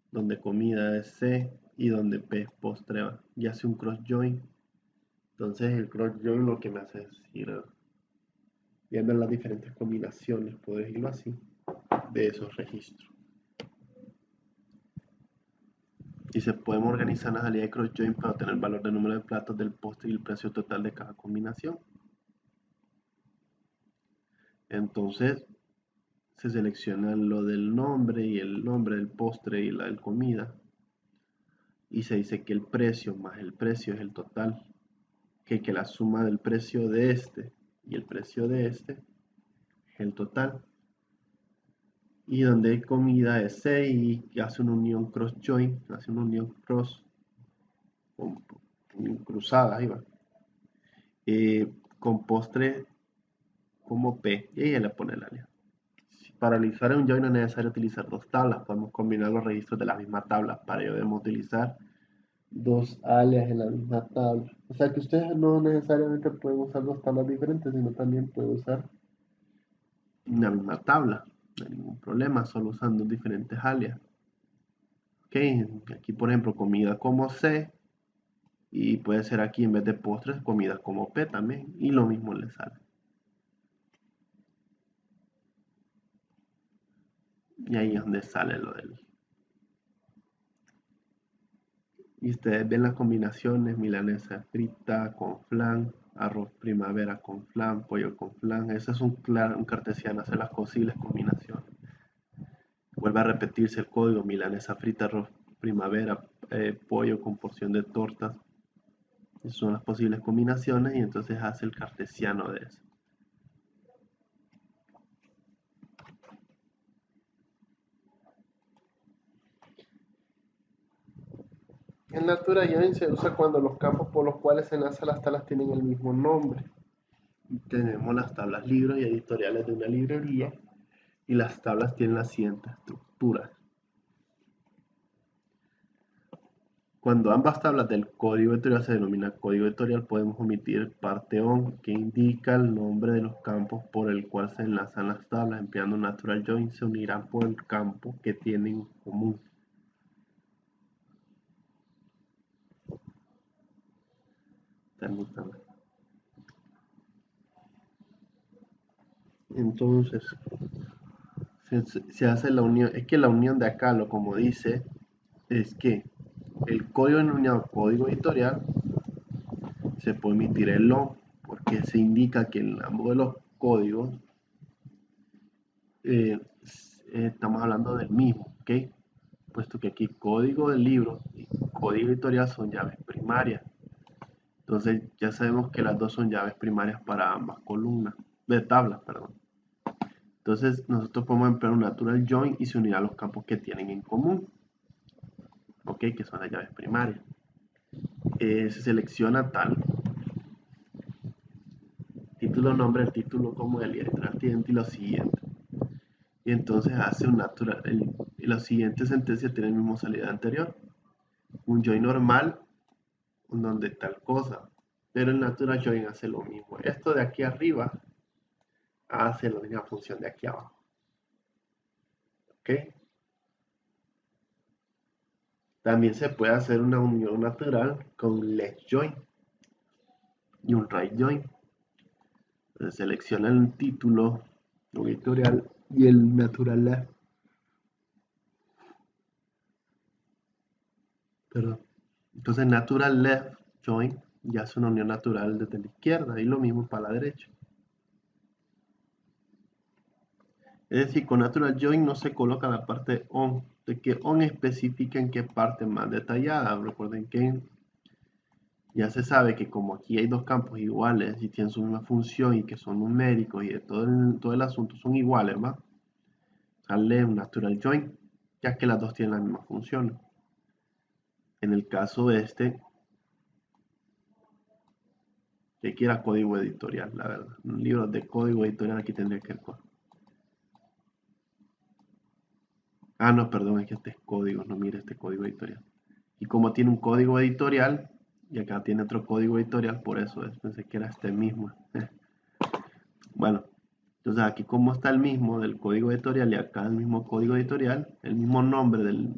donde comida es C y donde P es postre y hace un cross join. Entonces el cross join lo que me hace es ir viendo las diferentes combinaciones, por decirlo así, de esos registros. Y se podemos organizar la salida de cross join para obtener el valor del número de platos del postre y el precio total de cada combinación. Entonces se selecciona lo del nombre y el nombre del postre y la comida. Y se dice que el precio más el precio es el total. Que la suma del precio de este y el precio de este es el total. Y donde hay comida es 6 y hace una unión cross join, hace una unión cross cruzada, ahí va. Con postre como P y ella le pone el alias. Para realizar un join no es necesario utilizar dos tablas, podemos combinar los registros de la misma tabla. Para ello debemos utilizar dos alias en la misma tabla. O sea que ustedes no necesariamente pueden usar dos tablas diferentes, sino también pueden usar una misma tabla. No hay ningún problema, solo usando diferentes alias. Ok, aquí por ejemplo comida como C y puede ser aquí en vez de postres comida como P también y lo mismo le sale. Y ahí es donde sale lo del... Y ustedes ven las combinaciones, milanesa frita con flan, arroz primavera con flan, pollo con flan. Ese es un cartesiano, hace las posibles combinaciones. Vuelve a repetirse el código, milanesa frita, arroz primavera, pollo con porción de tortas. Esas son las posibles combinaciones y entonces hace el cartesiano de eso. En Natura Join se usa cuando los campos por los cuales se enlazan las tablas tienen el mismo nombre. Y tenemos las tablas libros y editoriales de una librería y las tablas tienen la siguiente estructura. Cuando ambas tablas del código editorial se denomina código editorial, podemos omitir parte on, que indica el nombre de los campos por el cual se enlazan las tablas. Empleando natural join se unirán por el campo que tienen en común. Permítanme. Entonces, se hace la unión. Es que la unión de acá, lo como dice, es que el código denominado código editorial se puede omitir el on, porque se indica que en ambos de los códigos estamos hablando del mismo, ¿ok? Puesto que aquí código del libro y código editorial son llaves primarias. Entonces ya sabemos que las dos son llaves primarias para ambas columnas, de tablas, perdón. Entonces nosotros podemos emplear un natural join y se unirá a los campos que tienen en común, ¿ok? Que son las llaves primarias. Se selecciona tal título, nombre, el título como el editorial y lo siguiente. Y entonces hace un natural, la siguiente sentencia tiene el mismo salida anterior. Un join normal donde tal cosa, pero el natural join hace lo mismo. Esto de aquí arriba hace la misma función de aquí abajo. ¿Ok? También se puede hacer una unión natural con left join y un right join. Entonces selecciona el título editorial y el natural left. Perdón. Entonces natural left join ya es una unión natural desde la izquierda y lo mismo para la derecha. Es decir, con natural join no se coloca la parte on, de que on especifica en qué parte más detallada. Recuerden que ya se sabe que como aquí hay dos campos iguales y tienen su misma función y que son numéricos y de todo el asunto son iguales, ¿va? Sale un natural join, ya que las dos tienen la misma función. En el caso de este, que aquí era código editorial, la verdad. Un libro de código editorial aquí tendría que ir. Ah, no, perdón, es que este es código, no mire este código editorial. Y como tiene un código editorial, y acá tiene otro código editorial, por eso es, pensé que era este mismo. Bueno, entonces aquí como está el mismo del código editorial y acá el mismo código editorial, el mismo nombre del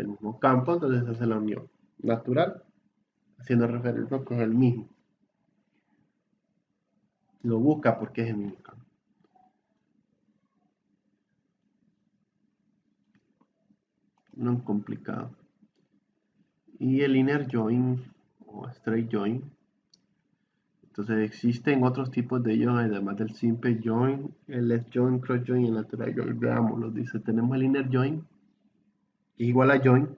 mismo campo, entonces se hace la unión natural, haciendo referencia con el mismo. Lo busca porque es el mismo campo. No es complicado. Y el inner join o straight join. Entonces existen otros tipos de join, además del simple join, el left join, cross join y el lateral join. Veámoslo, dice, tenemos el inner join, que es igual a join,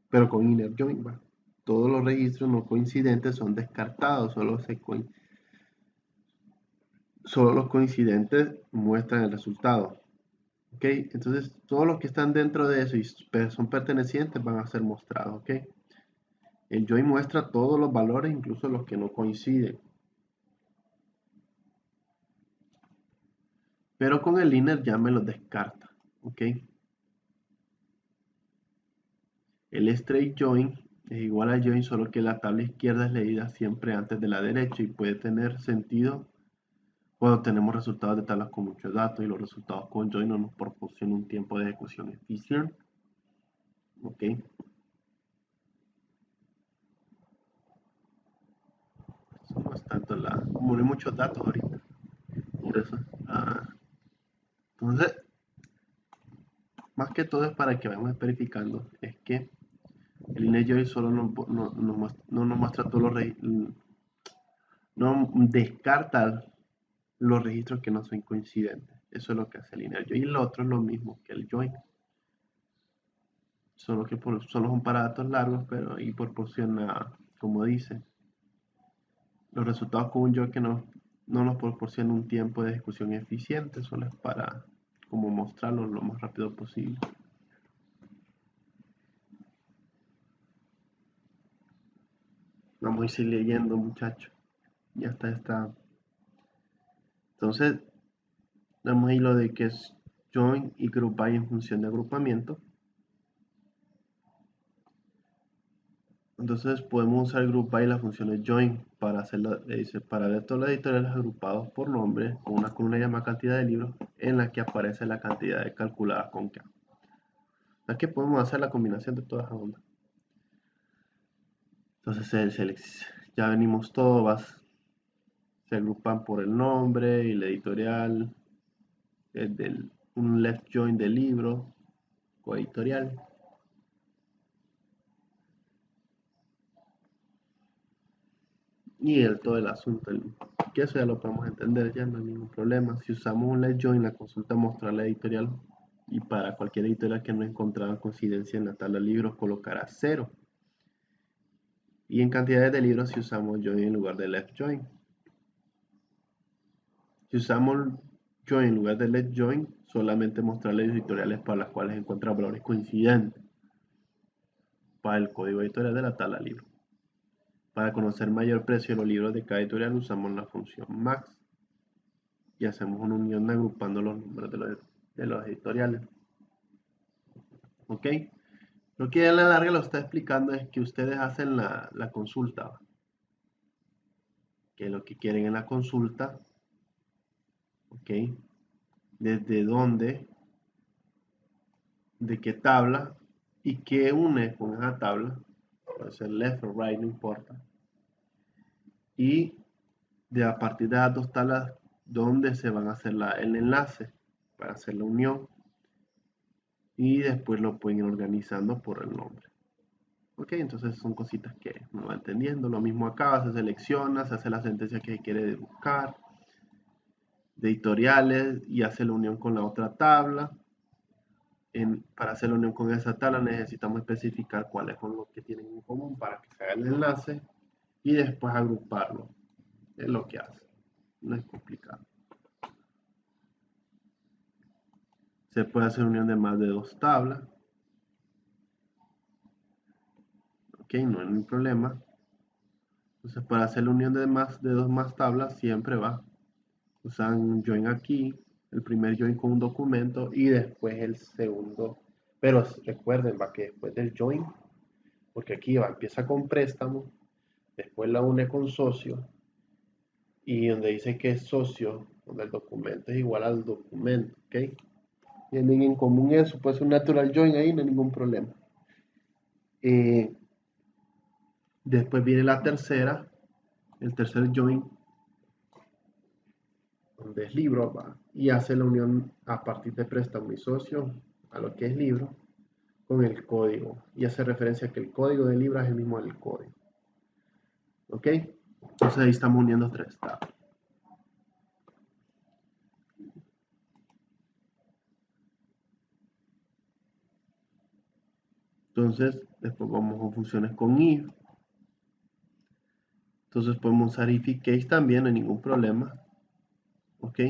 pero con inner join, ¿va? Todos los registros no coincidentes son descartados, solo los coincidentes muestran el resultado. ¿Ok? Entonces, todos los que están dentro de eso y son pertenecientes van a ser mostrados. ¿Ok? El join muestra todos los valores, incluso los que no coinciden. Pero con el inner ya me los descarta. ¿Ok? El straight join es igual a join, solo que la tabla izquierda es leída siempre antes de la derecha y puede tener sentido cuando tenemos resultados de tablas con muchos datos y los resultados con join no nos proporcionan un tiempo de ejecución eficiente. Ok. Eso no es tanto como no hay muchos datos ahorita. Por eso. Entonces, más que todo es para que vayamos verificando. Es que el IntelliJ solo no nos muestra todos los registros, no descarta los registros que no son coincidentes. Eso es lo que hace el IntelliJ. Y el otro es lo mismo que el join. Solo que solo son para datos largos, pero ahí proporciona, como dice, los resultados con un join que no nos proporciona un tiempo de ejecución eficiente. Solo es para como mostrarlo lo más rápido posible. Vamos a ir leyendo, muchachos. Ya está. Entonces, vamos ahí lo de que es join y group by en función de agrupamiento. Entonces podemos usar group by la función de join para para ver todos los editoriales agrupados por nombre con una columna llamada cantidad de libros en la que aparece la cantidad de calculadas con K. Aquí podemos hacer la combinación de todas las ondas. Entonces ya venimos todos, se agrupan por el nombre y la editorial, un left join del libro, coeditorial. Y todo el asunto, que eso ya lo podemos entender, ya no hay ningún problema. Si usamos un let join, la consulta mostrar la editorial y para cualquier editorial que no encontrara coincidencia en la tabla de libros colocará 0. Y en cantidades de libros si usamos join en lugar de left join. Si usamos join en lugar de let join, solamente mostrarle editoriales para las cuales encuentra valores coincidentes para el código editorial de la tabla de libros. Para conocer mayor precio de los libros de cada editorial usamos la función max y hacemos una unión agrupando los números de los editoriales. ¿Ok? Lo que a la larga lo está explicando es que ustedes hacen la consulta. Que lo que quieren en la consulta. ¿Ok? Desde dónde, de qué tabla y qué une con esa tabla. Puede ser left o right, no importa. Y a partir de las dos tablas, dónde se van a hacer el enlace para hacer la unión. Y después lo pueden ir organizando por el nombre. Ok, entonces son cositas que uno va entendiendo. Lo mismo acá, se selecciona, se hace la sentencia que quiere buscar, de editoriales y hace la unión con la otra tabla. Para hacer la unión con esa tabla necesitamos especificar cuáles son los que tienen en común para que se haga el enlace y después agruparlo. Es lo que hace, no es complicado. Se puede hacer unión de más de dos tablas. Ok, no hay ningún problema. Entonces para hacer la unión de dos más tablas siempre va. Usan un join aquí, el primer join con un documento y después el segundo. Pero recuerden, va que después del join, porque aquí va, empieza con préstamo, después la une con socio y donde dice que es socio, donde el documento es igual al documento, ¿ok? Tienen en común eso, puede ser un natural join ahí, no hay ningún problema. Después viene la tercera, el tercer join, donde es libro, va, y hace la unión a partir de préstamo y socio a lo que es libro con el código y hace referencia a que el código de libro es el mismo del código. ¿Ok? Entonces ahí estamos uniendo tres tablas. Entonces después vamos a funciones con if. Entonces podemos usar if y case también, no hay ningún problema. ¿Ok?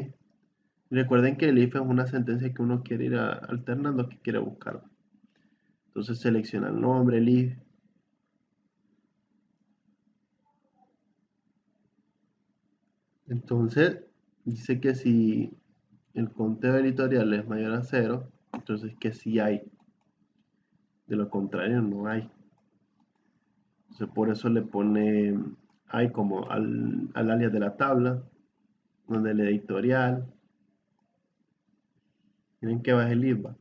Recuerden que el if es una sentencia que uno quiere ir alternando, que quiere buscar. Entonces selecciona el nombre, el if. Entonces dice que si el conteo editorial es mayor a 0, entonces que si hay De lo contrario, no hay. Entonces, por eso le pone, hay como al alias de la tabla, donde el editorial, miren que va el libro,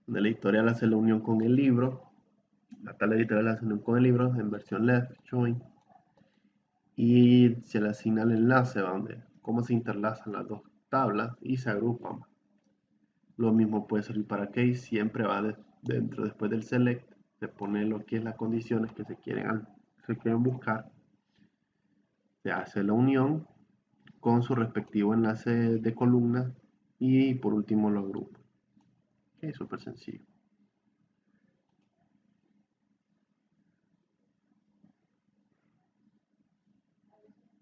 donde el editorial hace la unión con el libro, la tabla editorial hace la unión con el libro en versión left, join, y se le asigna el enlace donde, cómo se interlazan las dos tablas y se agrupan. Lo mismo puede servir para case, siempre va dentro, después del select, se pone lo que es las condiciones que se quieren buscar, se hace la unión con su respectivo enlace de columna y por último los grupos. Ok, súper sencillo.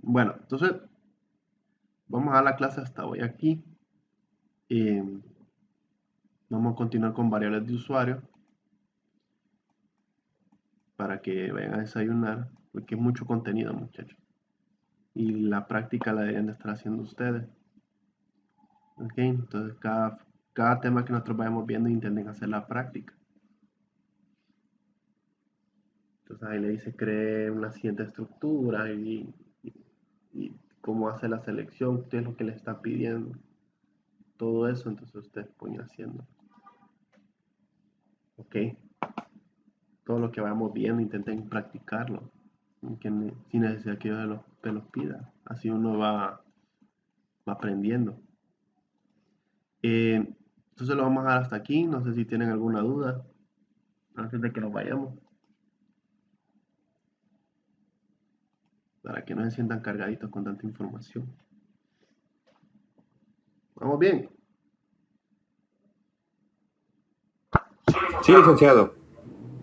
Bueno, entonces vamos a la clase hasta hoy aquí. Vamos a continuar con variables de usuario para que vayan a desayunar, porque es mucho contenido, muchachos. Y la práctica la deberían de estar haciendo ustedes. Ok, entonces cada tema que nosotros vayamos viendo intenten hacer la práctica. Entonces ahí le dice cree una siguiente estructura y cómo hace la selección, qué es lo que le está pidiendo. Todo eso, entonces ustedes pueden haciendo. Ok. Todo lo que vayamos viendo, intenten practicarlo. Sin necesidad que yo te los pida. Así uno va aprendiendo. Entonces lo vamos a dejar hasta aquí. No sé si tienen alguna duda antes de que nos vayamos. Para que no se sientan cargaditos con tanta información. ¿Vamos bien? Sí, licenciado.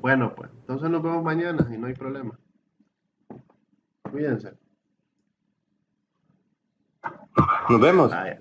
Bueno, pues entonces nos vemos mañana y no hay problema. Cuídense. Nos vemos. Vaya.